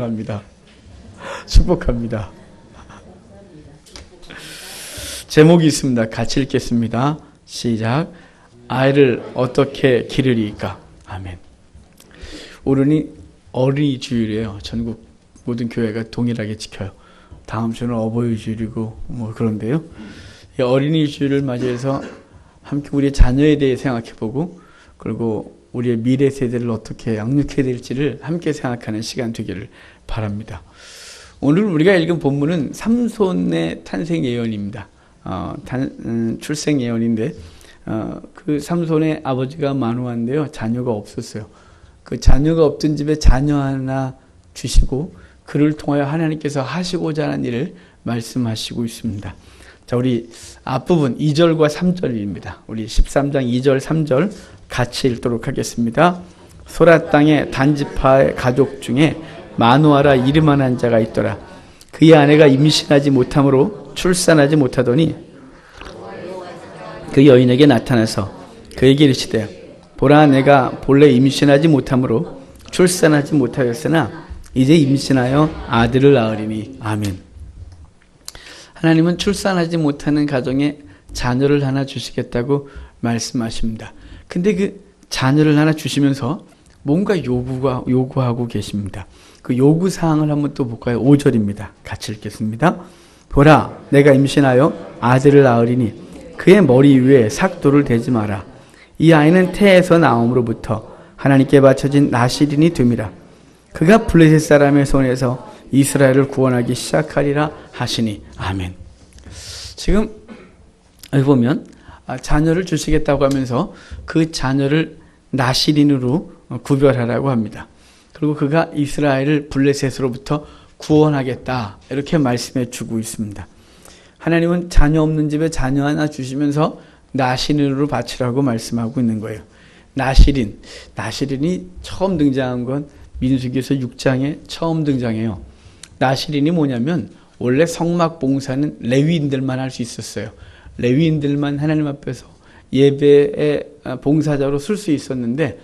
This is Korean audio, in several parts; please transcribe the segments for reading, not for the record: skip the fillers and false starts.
합니다. 축복합니다. 제목이 있습니다. 같이 읽겠습니다. 시작. 아이를 어떻게 기르리까? 아멘. 오늘이 어린이 주일이에요. 전국 모든 교회가 동일하게 지켜요. 다음 주는 어버이 주일이고 그런데요. 이 어린이 주일을 맞이해서 함께 우리의 자녀에 대해 생각해보고, 그리고 우리의 미래 세대를 어떻게 양육해야 될지를 함께 생각하는 시간 되기를 바랍니다. 오늘 우리가 읽은 본문은 삼손의 탄생 예언입니다. 출생 예언인데, 그 삼손의 아버지가 만우한데요, 자녀가 없었어요. 그 자녀가 없던 집에 자녀 하나 주시고, 그를 통하여 하나님께서 하시고자 하는 일을 말씀하시고 있습니다. 자, 우리 앞부분 2절과 3절입니다. 우리 13장 2절 3절 같이 읽도록 하겠습니다. 소라 땅에 단지파의 가족 중에 마누아라 이름한 자가 있더라. 그의 아내가 임신하지 못함으로 출산하지 못하더니 그 여인에게 나타나서 그에게 이르시되, 보라, 내가 본래 임신하지 못함으로 출산하지 못하였으나 이제 임신하여 아들을 낳으리니. 아멘. 하나님은 출산하지 못하는 가정에 자녀를 하나 주시겠다고 말씀하십니다. 근데 그 자녀를 하나 주시면서 뭔가 요구하고 계십니다. 그 요구사항을 한번 또 볼까요? 5절입니다. 같이 읽겠습니다. 보라, 내가 임신하여 아들을 낳으리니 그의 머리 위에 삭도를 대지 마라. 이 아이는 태에서 나옴으로부터 하나님께 바쳐진 나실인이 됨이라. 그가 블레셋 사람의 손에서 이스라엘을 구원하기 시작하리라 하시니. 아멘. 지금 여기 보면 자녀를 주시겠다고 하면서 그 자녀를 나실인으로 구별하라고 합니다. 그리고 그가 이스라엘을 블레셋으로부터 구원하겠다, 이렇게 말씀해 주고 있습니다. 하나님은 자녀 없는 집에 자녀 하나 주시면서 나실인으로 바치라고 말씀하고 있는 거예요. 나실인이 처음 등장한 건 민수기에서 6장에 처음 등장해요. 나실인이 뭐냐면, 원래 성막 봉사는 레위인들만 할 수 있었어요. 레위인들만 하나님 앞에서 예배의 봉사자로 쓸 수 있었는데,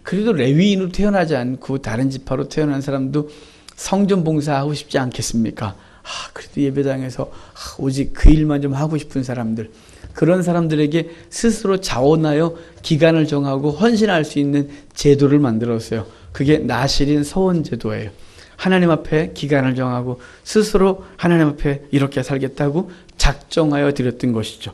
그래도 레위인으로 태어나지 않고 다른 지파로 태어난 사람도 성전 봉사하고 싶지 않겠습니까? 그래도 예배당에서 오직 그 일만 좀 하고 싶은 사람들, 그런 사람들에게 스스로 자원하여 기간을 정하고 헌신할 수 있는 제도를 만들었어요. 그게 나실인 서원 제도예요. 하나님 앞에 기간을 정하고 스스로 하나님 앞에 이렇게 살겠다고 작정하여 드렸던 것이죠.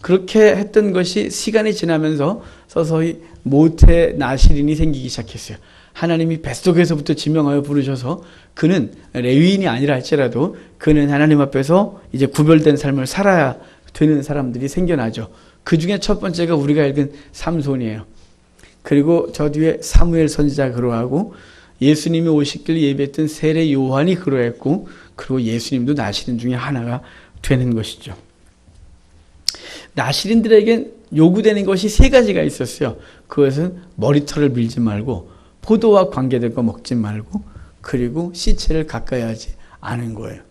그렇게 했던 것이 시간이 지나면서 서서히 모태 나실인이 생기기 시작했어요. 하나님이 뱃속에서부터 지명하여 부르셔서 그는 레위인이 아니라 할지라도 그는 하나님 앞에서 이제 구별된 삶을 살아야 되는 사람들이 생겨나죠. 그 중에 첫 번째가 우리가 읽은 삼손이에요. 그리고 저 뒤에 사무엘 선지자가 그러하고, 예수님이 오시길 예배했던 세례 요한이 그러했고, 그리고 예수님도 나실인 중에 하나가 되는 것이죠. 나실인들에겐 요구되는 것이 세 가지가 있었어요. 그것은 머리털을 밀지 말고, 포도와 관계된 거 먹지 말고, 그리고 시체를 가까이 하지 않은 거예요.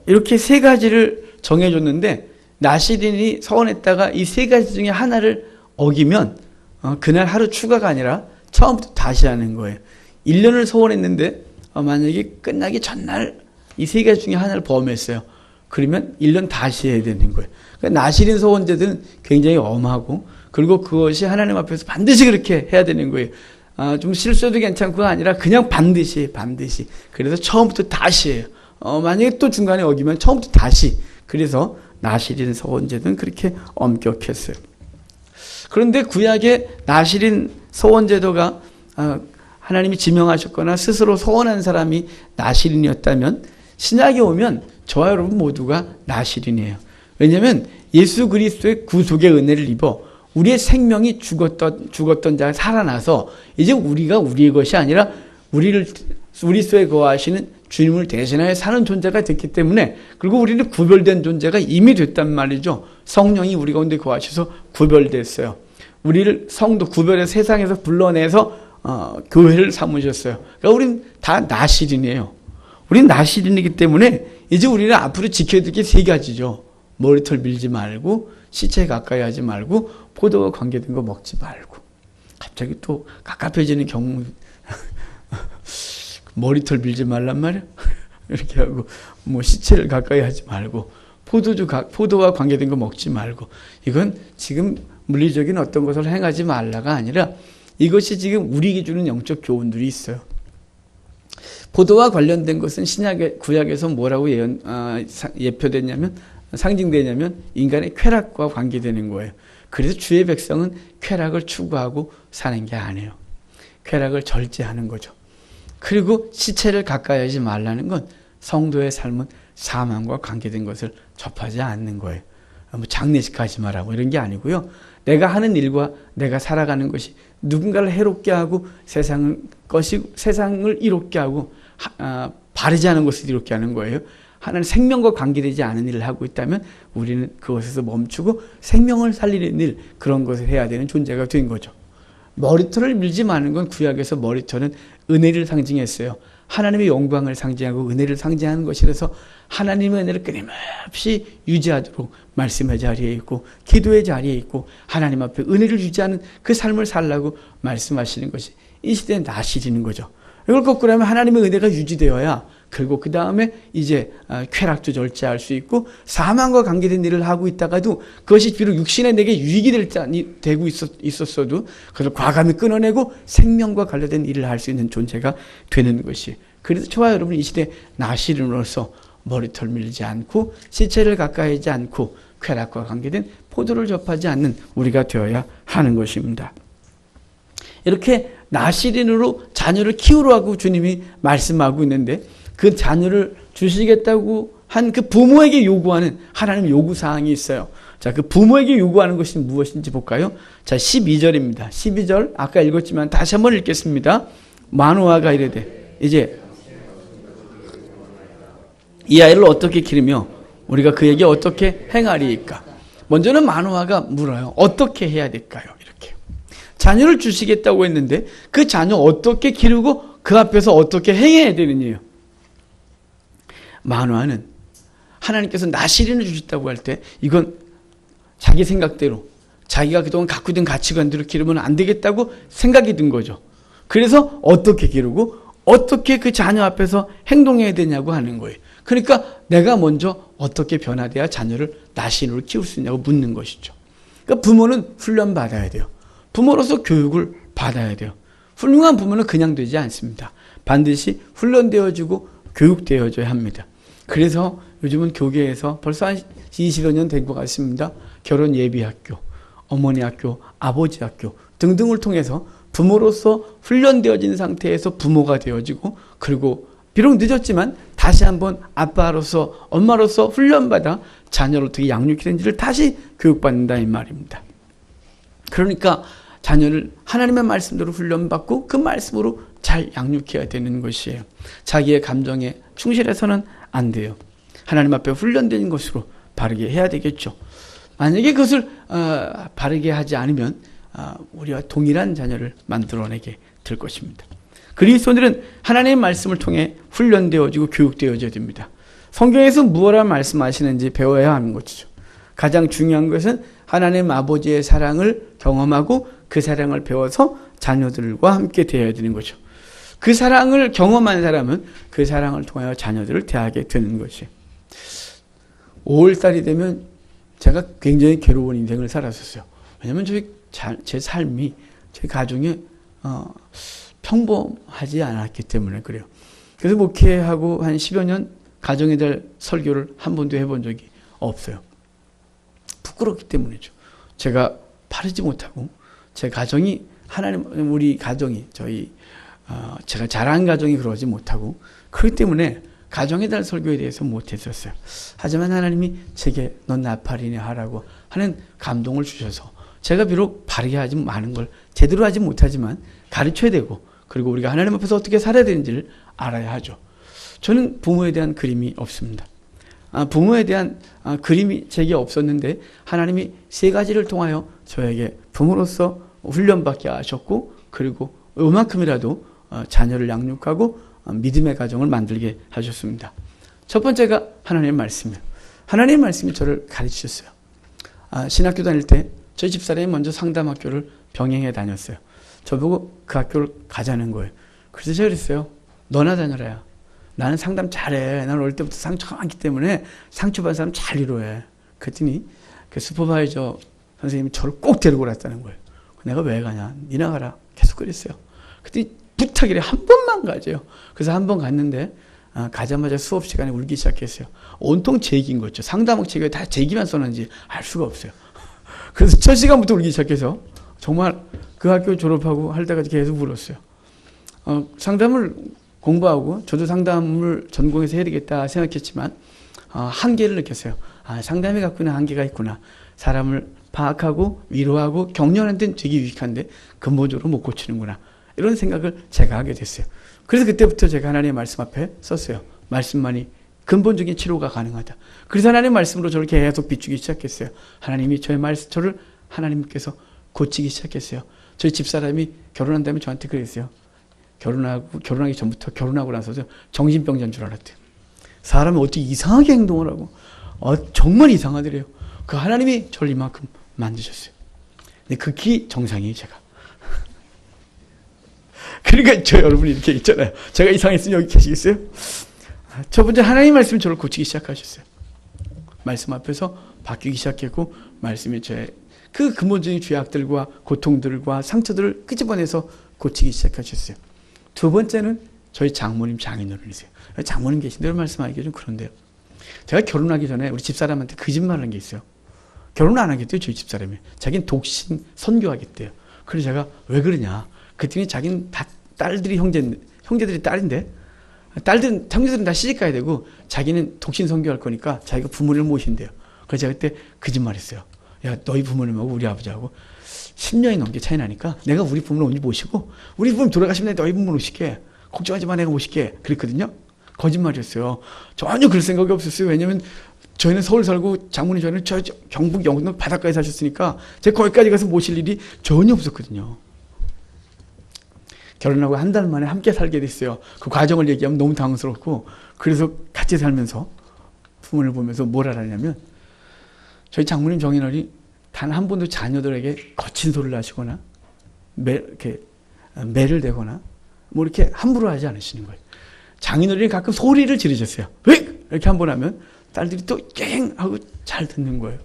이렇게 세 가지를 정해줬는데, 나실인이 서원했다가 이 세 가지 중에 하나를 어기면 그날 하루 추가가 아니라 처음부터 다시 하는 거예요. 1년을 서원했는데 만약에 끝나기 전날 이 세 가지 중에 하나를 범했어요. 그러면 1년 다시 해야 되는 거예요. 그러니까 나실인 서원제들은 굉장히 엄하고, 그리고 그것이 하나님 앞에서 반드시 그렇게 해야 되는 거예요. 좀 실수도 괜찮고 아니라 그냥 반드시. 그래서 처음부터 다시 해요. 만약에 또 중간에 어기면 처음부터 다시. 그래서 나실인 서원제는 그렇게 엄격했어요. 그런데 구약의 나실인 서원제도가 하나님이 지명하셨거나 스스로 서원한 사람이 나실인이었다면, 신약에 오면 저와 여러분 모두가 나실인이에요. 왜냐하면 예수 그리스도의 구속의 은혜를 입어 우리의 생명이 죽었던 자가 살아나서 이제 우리가 우리의 것이 아니라 우리 속에 거하시는 주님을 대신하여 사는 존재가 됐기 때문에, 그리고 우리는 구별된 존재가 이미 됐단 말이죠. 성령이 우리 가운데 거하셔서 구별됐어요. 우리를 성도 구별해서 세상에서 불러내서 교회를 삼으셨어요. 그러니까 우리는 다 나실인이에요. 우리는 나실인이기 때문에 이제 우리는 앞으로 지켜야 될 게 세 가지죠. 머리털 밀지 말고, 시체에 가까이 하지 말고, 포도와 관계된 거 먹지 말고. 갑자기 또 갑갑해지는 경우 머리털 밀지 말란 말이야. 이렇게 하고 뭐 시체를 가까이 하지 말고 포도와 관계된 거 먹지 말고, 이건 지금 물리적인 어떤 것을 행하지 말라가 아니라 이것이 지금 우리에게 주는 영적 교훈들이 있어요. 포도와 관련된 것은 구약에서 뭐라고 예표되냐면, 상징되냐면 인간의 쾌락과 관계되는 거예요. 그래서 주의 백성은 쾌락을 추구하고 사는 게 아니에요. 쾌락을 절제하는 거죠. 그리고 시체를 가까이 하지 말라는 건 성도의 삶은 사망과 관계된 것을 접하지 않는 거예요. 뭐 장례식 하지 마라고 이런 게 아니고요. 내가 하는 일과 내가 살아가는 것이 누군가를 해롭게 하고 세상을 이롭게 하고 바르지 않은 것을 이롭게 하는 거예요. 하나는 생명과 관계되지 않은 일을 하고 있다면 우리는 그것에서 멈추고 생명을 살리는 일, 그런 것을 해야 되는 존재가 된 거죠. 머리털을 밀지 마는 건 구약에서 머리털은 은혜를 상징했어요. 하나님의 영광을 상징하고 은혜를 상징하는 것이라서 하나님의 은혜를 끊임없이 유지하도록 말씀의 자리에 있고 기도의 자리에 있고 하나님 앞에 은혜를 유지하는 그 삶을 살라고 말씀하시는 것이 이 시대에 나시리는 거죠. 이걸 거꾸로 하면 하나님의 은혜가 유지되어야 그리고 그 다음에 이제 쾌락도 절제할 수 있고 사망과 관계된 일을 하고 있다가도 그것이 비록 육신에 내게 유익이 되고 있었어도 그것을 과감히 끊어내고 생명과 관련된 일을 할 수 있는 존재가 되는 것이. 그래서 저와 여러분 이 시대 나시린으로서 머리털 밀지 않고 시체를 가까이 하지 않고 쾌락과 관계된 포도를 접하지 않는 우리가 되어야 하는 것입니다. 이렇게 나시린으로 자녀를 키우라고 주님이 말씀하고 있는데 그 자녀를 주시겠다고 한 그 부모에게 요구하는 하나님 요구사항이 있어요. 자, 그 부모에게 요구하는 것이 무엇인지 볼까요? 자, 12절입니다. 12절 아까 읽었지만 다시 한번 읽겠습니다. 마노아가 이르되 이제 이 아이를 어떻게 기르며 우리가 그에게 어떻게 행하리이까? 먼저는 마노아가 물어요. 어떻게 해야 될까요? 이렇게. 자녀를 주시겠다고 했는데 그 자녀 어떻게 기르고 그 앞에서 어떻게 행해야 되느냐요. 마노아는 하나님께서 나시린을 주셨다고 할 때 이건 자기 생각대로 자기가 그동안 갖고 있던 가치관대로 기르면 안 되겠다고 생각이 든 거죠. 그래서 어떻게 기르고 어떻게 그 자녀 앞에서 행동해야 되냐고 하는 거예요. 그러니까 내가 먼저 어떻게 변화돼야 자녀를 나시린으로 키울 수 있냐고 묻는 것이죠. 그러니까 부모는 훈련받아야 돼요. 부모로서 교육을 받아야 돼요. 훌륭한 부모는 그냥 되지 않습니다. 반드시 훈련되어지고 교육되어져야 합니다. 그래서 요즘은 교계에서 벌써 한 20여 년 된 것 같습니다. 결혼 예비학교, 어머니 학교, 아버지 학교 등등을 통해서 부모로서 훈련되어진 상태에서 부모가 되어지고 그리고 비록 늦었지만 다시 한번 아빠로서 엄마로서 훈련받아 자녀를 어떻게 양육해야 되는지를 다시 교육받는다 이 말입니다. 그러니까 자녀를 하나님의 말씀대로 훈련받고 그 말씀으로 잘 양육해야 되는 것이에요. 자기의 감정에 충실해서는 안 돼요. 하나님 앞에 훈련된 것으로 바르게 해야 되겠죠. 만약에 그것을 바르게 하지 않으면 우리와 동일한 자녀를 만들어내게 될 것입니다. 그리스도인들은 하나님의 말씀을 통해 훈련되어지고 교육되어져야 됩니다. 성경에서 무엇을 말씀하시는지 배워야 하는 것이죠. 가장 중요한 것은 하나님 아버지의 사랑을 경험하고 그 사랑을 배워서 자녀들과 함께 되어야 되는 거죠. 그 사랑을 경험한 사람은 그 사랑을 통하여 자녀들을 대하게 되는 것이에요. 5월달이 되면 제가 굉장히 괴로운 인생을 살았었어요. 왜냐하면 제 삶이 제 가정에 평범하지 않았기 때문에 그래요. 그래서 목회하고 한 10여 년 가정에 대한 설교를 한 번도 해본 적이 없어요. 부끄럽기 때문이죠. 제가 바르지 못하고 제 가정이 우리 가정이 제가 자란 가정이 그러지 못하고 그렇기 때문에 가정에 대한 설교에 대해서 못했었어요. 하지만 하나님이 제게 넌 나팔이네 하라고 하는 감동을 주셔서 제가 비록 바르게 하지 않은 걸 제대로 하지 못하지만 가르쳐야 되고 그리고 우리가 하나님 앞에서 어떻게 살아야 되는지를 알아야 하죠. 저는 부모에 대한 그림이 없습니다. 부모에 대한 그림이 제게 없었는데 하나님이 세 가지를 통하여 저에게 부모로서 훈련받게 하셨고 그리고 요만큼이라도 자녀를 양육하고 믿음의 가정을 만들게 하셨습니다. 첫 번째가 하나님의 말씀이에요. 하나님의 말씀이 저를 가르치셨어요. 신학교 다닐 때 저희 집사람이 먼저 상담학교를 병행해 다녔어요. 저보고 그 학교를 가자는 거예요. 그래서 제가 그랬어요. 너나 다녀라야. 나는 상담 잘해. 나는 어릴 때부터 상처가 많기 때문에 상처받은 사람 잘 위로해. 그랬더니 그 슈퍼바이저 선생님이 저를 꼭 데리고 갔다는 거예요. 내가 왜 가냐? 니나 가라. 계속 그랬어요. 그랬더니 부탁이래. 한 번만 가죠. 그래서 한 번 갔는데 가자마자 수업 시간에 울기 시작했어요. 온통 제 얘기인 거죠. 상담학 책에 다 제 얘기만 써놨는지 알 수가 없어요. 그래서 첫 시간부터 울기 시작해서 정말 그 학교 졸업하고 할 때까지 계속 울었어요. 상담을 공부하고 저도 상담을 전공해서 해야 되겠다 생각했지만 한계를 느꼈어요. 상담이 갖고 있는 한계가 있구나. 사람을 파악하고 위로하고 격려하는 데는 되게 유익한데 근본적으로 못 고치는구나. 이런 생각을 제가 하게 됐어요. 그래서 그때부터 제가 하나님의 말씀 앞에 썼어요. 말씀만이 근본적인 치료가 가능하다. 그래서 하나님의 말씀으로 저를 계속 비추기 시작했어요. 하나님이 저를 하나님께서 고치기 시작했어요. 저희 집사람이 결혼한 다음에 저한테 그랬어요. 결혼하기 전부터 결혼하고 나서도 정신병자인 줄 알았대요. 사람이 어떻게 이상하게 행동을 하고 정말 이상하더래요. 그 하나님이 저를 이만큼 만드셨어요. 근데 극히 정상이에요, 제가. 그러니까 저 여러분이 이렇게 있잖아요. 제가 이상했으면 여기 계시겠어요? 첫 번째 하나님 말씀이 저를 고치기 시작하셨어요. 말씀 앞에서 바뀌기 시작했고 말씀이 저의 그 근본적인 죄악들과 고통들과 상처들을 끄집어내서 고치기 시작하셨어요. 두 번째는 저희 장모님 장인어른이세요. 장모님 계신 대로 말씀하기가 좀 그런데요. 제가 결혼하기 전에 우리 집사람한테 거짓말을 한 게 있어요. 결혼 안 하겠대요, 저희 집사람이. 자기는 독신 선교하겠대요. 그래서 제가 왜 그러냐. 그랬더니 자기는 다 딸들이 형제들이 딸인데 형제들은 다 시집가야 되고 자기는 독신 선교할 거니까 자기가 부모님을 모신대요. 그래서 제가 그때 거짓말했어요. 야, 너희 부모님하고 우리 아버지하고 10년이 넘게 차이 나니까 내가 우리 부모를 언제 모시고 우리 부모님 돌아가시면 너희 부모를 모실게. 걱정하지 마, 내가 모실게. 그랬거든요. 거짓말이었어요. 전혀 그럴 생각이 없었어요. 왜냐면 저희는 서울 살고 장모님 저희는 저 경북 영동 바닷가에 사셨으니까 제가 거기까지 가서 모실 일이 전혀 없었거든요. 결혼하고 한 달 만에 함께 살게 됐어요. 그 과정을 얘기하면 너무 당황스럽고 그래서 같이 살면서 부모를 보면서 뭘 알았냐면 저희 장모님 정인어른이 단 한 번도 자녀들에게 거친 소리를 하시거나 매를 대거나 뭐 이렇게 함부로 하지 않으시는 거예요. 장인어른이 가끔 소리를 지르셨어요. 왜? 이렇게 한 번 하면 딸들이 또 깽 하고 잘 듣는 거예요.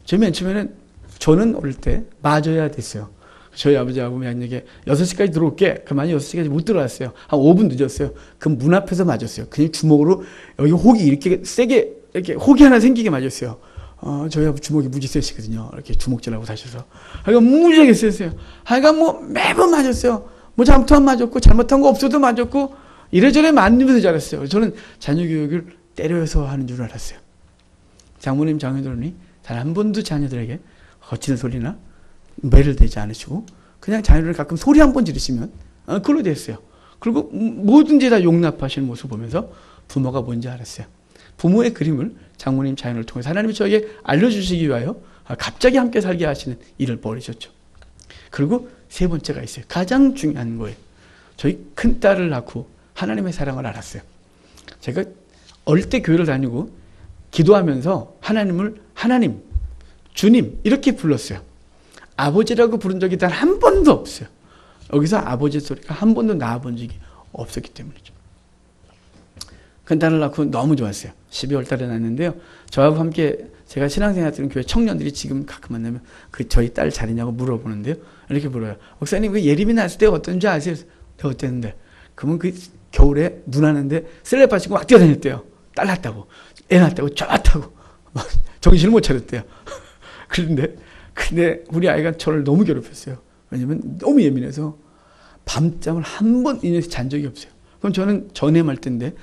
저 맨 처음에는 저는 어릴 때 맞아야 됐어요. 저희 아버지하고 만약에 6시까지 들어올게. 그만이 6시까지 못 들어왔어요. 한 5분 늦었어요. 그 문 앞에서 맞았어요. 그냥 주먹으로 여기 혹이 이렇게 세게 이렇게 혹이 하나 생기게 맞았어요. 저희 아버지 주먹이 무지 세시거든요. 이렇게 주먹질하고 사셔서. 하여간 무지하게 셌어요. 하여간 뭐 매번 맞았어요. 뭐 잘못한 맞았고 잘못한 거 없어도 맞았고 이래저래 맞으면서 자랐어요. 저는 자녀 교육을 때려서 하는 줄 알았어요. 장모님 장인어른이 단 한 번도 자녀들에게 거치는 소리나 매를 대지 않으시고 그냥 자녀를 가끔 소리 한 번 지르시면 그걸로 됐어요. 그리고 뭐든지 다 용납하시는 모습을 보면서 부모가 뭔지 알았어요. 부모의 그림을 장모님 자연을 통해서 하나님이 저에게 알려주시기 위하여 갑자기 함께 살게 하시는 일을 벌이셨죠. 그리고 세 번째가 있어요. 가장 중요한 거예요. 저희 큰딸을 낳고 하나님의 사랑을 알았어요. 제가 어릴 때 교회를 다니고 기도하면서 하나님을 하나님, 주님 이렇게 불렀어요. 아버지라고 부른 적이 단 한 번도 없어요. 여기서 아버지 소리가 한 번도 나와본 적이 없었기 때문이죠. 큰딸을 낳고 너무 좋았어요. 12월 달에 낳았는데요. 저하고 함께 제가 신앙생활 했던 교회 청년들이 지금 가끔 만나면 저희 딸 잘했냐고 물어보는데요. 이렇게 물어요. 목사님 그 예림이 낳았을 때 어떤지 아세요? 내가 어땠는데? 그러면 그 겨울에 눈 왔는데 슬랩 하시고 막 뛰어다녔대요. 딸 낳았다고. 애 낳았다고 좋았다고. 막 정신을 못 차렸대요. 근데 우리 아이가 저를 너무 괴롭혔어요. 왜냐면 너무 예민해서 밤잠을 한 번 이내에서 잔 적이 없어요. 그럼 저는 전회말 때인데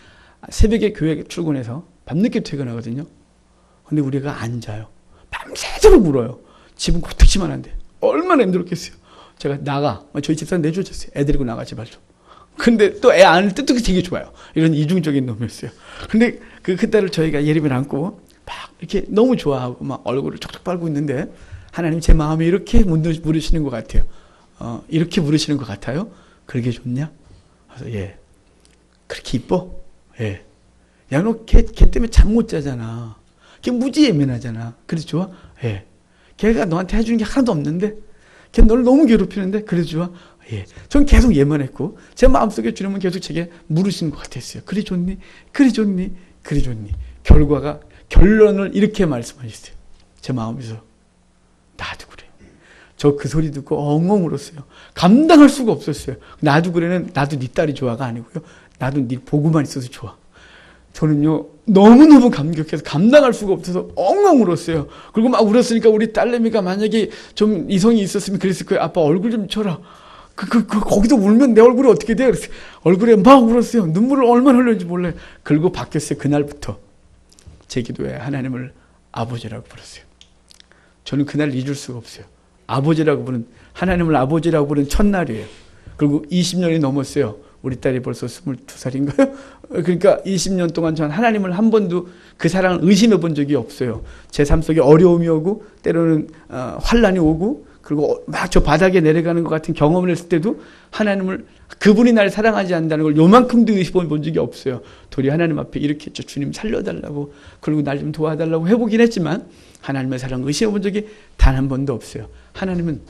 새벽에 교회 출근해서 밤늦게 퇴근하거든요. 근데 우리가 안 자요. 밤새도록 울어요. 집은 고특치만 한데 얼마나 힘들었겠어요. 제가 나가. 저희 집사람 내쫓았어요. 애 데리고 나가 제발 좀. 근데 또 애 안을 뜯는 게 되게 좋아요. 이런 이중적인 놈이었어요. 근데 그 딸을 저희가 예림을 안고 막 이렇게 너무 좋아하고 막 얼굴을 촉촉 빨고 있는데 하나님 제 마음이 이렇게 물으시는 것 같아요. 이렇게 물으시는 것 같아요. 그러게 좋냐? 그래서 예. 그렇게 이뻐? 예. 야, 너 걔 때문에 잠 못 자잖아. 걔 무지 예민하잖아. 그래서 좋아? 예. 걔가 너한테 해주는 게 하나도 없는데 걔 너를 너무 괴롭히는데 그래서 좋아? 예. 전 계속 예만했고, 제 마음속에 주님은 계속 제게 물으신 것 같았어요. 그리 좋니? 그리 좋니? 그리 좋니? 결론을 이렇게 말씀하셨어요. 제 마음에서. 나도 그래. 저 그 소리 듣고 엉엉 울었어요. 감당할 수가 없었어요. 나도 그래는 나도 네 딸이 좋아가 아니고요. 나도 네 보고만 있어서 좋아. 저는요, 너무너무 감격해서 감당할 수가 없어서 엉엉 울었어요. 그리고 막 울었으니까 우리 딸내미가 만약에 좀 이성이 있었으면 그랬을 거예요. 아빠 얼굴 좀 쳐라. 거기도 울면 내 얼굴이 어떻게 돼? 그래서 얼굴에 막 울었어요. 눈물을 얼마나 흘렸는지 몰라요. 그리고 바뀌었어요. 그날부터 제 기도에 하나님을 아버지라고 부르세요. 저는 그날 잊을 수가 없어요. 하나님을 아버지라고 부른 첫날이에요. 그리고 20년이 넘었어요. 우리 딸이 벌써 22살인가요? 그러니까 20년 동안 전 하나님을 한 번도 그 사랑을 의심해 본 적이 없어요. 제 삶 속에 어려움이 오고 때로는 환란이 오고 그리고 막 저 바닥에 내려가는 것 같은 경험을 했을 때도 하나님을, 그분이 날 사랑하지 않는다는 걸 요만큼도 의심해 본 적이 없어요. 도리 하나님 앞에 이렇게 했죠. 주님 살려달라고, 그리고 날 좀 도와달라고 해보긴 했지만 하나님의 사랑을 의심해 본 적이 단 한 번도 없어요. 하나님은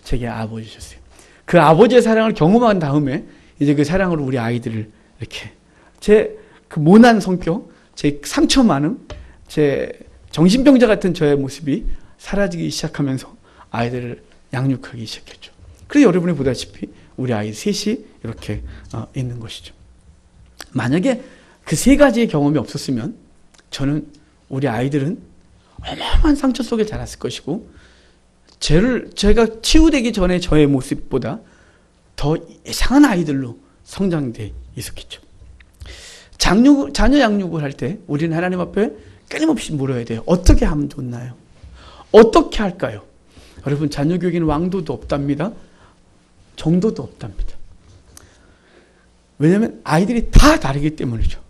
제게 아버지셨어요. 그 아버지의 사랑을 경험한 다음에 이제 그 사랑으로 우리 아이들을 이렇게, 제 그 모난 성격, 제 상처 많음, 제 정신병자 같은 저의 모습이 사라지기 시작하면서 아이들을 양육하기 시작했죠. 그래서 여러분이 보다시피 우리 아이 셋이 이렇게 있는 것이죠. 만약에 그 세 가지의 경험이 없었으면 저는 우리 아이들은 어마어마한 상처 속에 자랐을 것이고, 제가 치유되기 전에 저의 모습보다 더 이상한 아이들로 성장돼 있었겠죠. 자녀 양육을 할 때 우리는 하나님 앞에 끊임없이 물어야 돼요. 어떻게 하면 좋나요? 어떻게 할까요? 여러분, 자녀 교육에는 왕도도 없답니다. 정도도 없답니다. 왜냐하면 아이들이 다 다르기 때문이죠.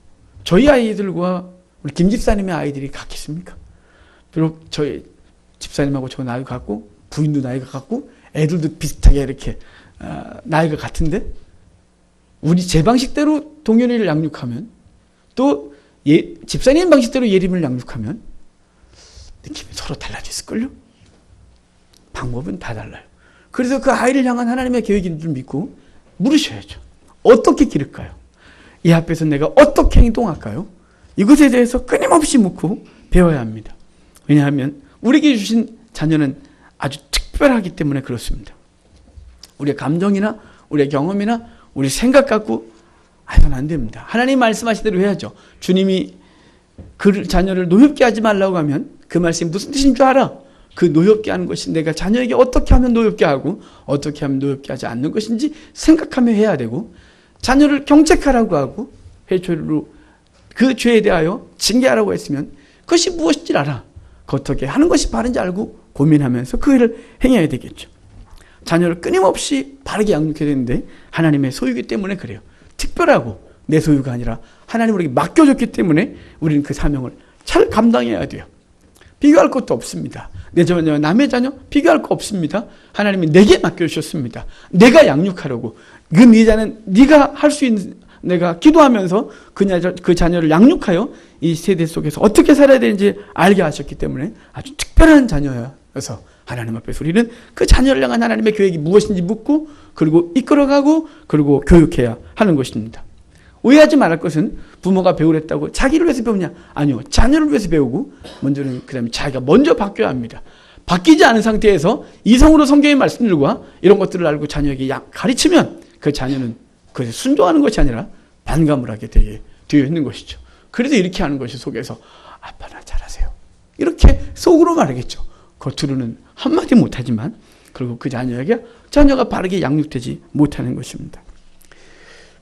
저희 아이들과 우리 김 집사님의 아이들이 같겠습니까? 비록 저희 집사님하고 저 나이가 같고 부인도 나이가 같고 애들도 비슷하게 이렇게 나이가 같은데, 제 방식대로 동현이를 양육하면, 또 집사님 방식대로 예림을 양육하면 느낌이 서로 달라졌을걸요? 방법은 다 달라요. 그래서 그 아이를 향한 하나님의 계획인 줄 믿고 물으셔야죠. 어떻게 기를까요? 이 앞에서 내가 어떻게 행동할까요? 이것에 대해서 끊임없이 묻고 배워야 합니다. 왜냐하면 우리에게 주신 자녀는 아주 특별하기 때문에 그렇습니다. 우리의 감정이나 우리의 경험이나 우리 생각 갖고 이건 안 됩니다. 하나님 말씀하신 대로 해야죠. 주님이 그 자녀를 노엽게 하지 말라고 하면 그 말씀이 무슨 뜻인 줄 알아? 그 노엽게 하는 것이 내가 자녀에게 어떻게 하면 노엽게 하고 어떻게 하면 노엽게 하지 않는 것인지 생각하며 해야 되고, 자녀를 경책하라고 하고 회초리로 그 죄에 대하여 징계하라고 했으면 그것이 무엇인지 알아. 어떻게 하는 것이 바른지 알고 고민하면서 그 일을 행해야 되겠죠. 자녀를 끊임없이 바르게 양육해야 되는데 하나님의 소유이기 때문에 그래요. 특별하고 내 소유가 아니라 하나님 우리에게 맡겨줬기 때문에 우리는 그 사명을 잘 감당해야 돼요. 비교할 것도 없습니다. 내 자녀, 남의 자녀 비교할 거 없습니다. 하나님이 내게 맡겨주셨습니다. 내가 양육하려고. 네 자는 네가 할 수 있는, 내가 기도하면서 그 자녀를 양육하여 이 세대 속에서 어떻게 살아야 되는지 알게 하셨기 때문에 아주 특별한 자녀여서 하나님 앞에서 우리는 그 자녀를 향한 하나님의 계획이 무엇인지 묻고, 그리고 이끌어가고, 그리고 교육해야 하는 것입니다. 오해하지 말할 것은 부모가 배우랬다고 자기를 위해서 배우냐? 아니요. 자녀를 위해서 배우고, 먼저는 그 다음에 자기가 먼저 바뀌어야 합니다. 바뀌지 않은 상태에서 이성으로 성경의 말씀들과 이런 것들을 알고 자녀에게 가르치면 그 자녀는 그것에 순종하는 것이 아니라 반감을 하게 되어 있는 것이죠. 그래서 이렇게 하는 것이 속에서 아빠나 잘하세요. 이렇게 속으로 말하겠죠. 겉으로는 한마디 못하지만, 그리고 그 자녀가 바르게 양육되지 못하는 것입니다.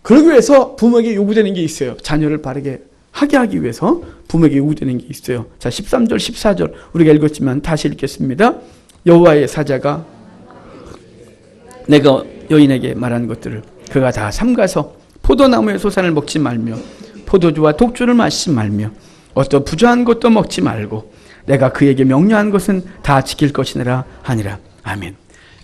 그러기 위해서 부모에게 요구되는 게 있어요. 자녀를 바르게 하게 하기 위해서 부모에게 요구되는 게 있어요. 자, 13절, 14절 우리가 읽었지만 다시 읽겠습니다. 여호와의 사자가 내가 여인에게 말한 것들을 그가 다 삼가서 포도나무의 소산을 먹지 말며 포도주와 독주를 마시지 말며 어떤 부조한 것도 먹지 말고 내가 그에게 명령한 것은 다 지킬 것이니라 하니라. 아멘.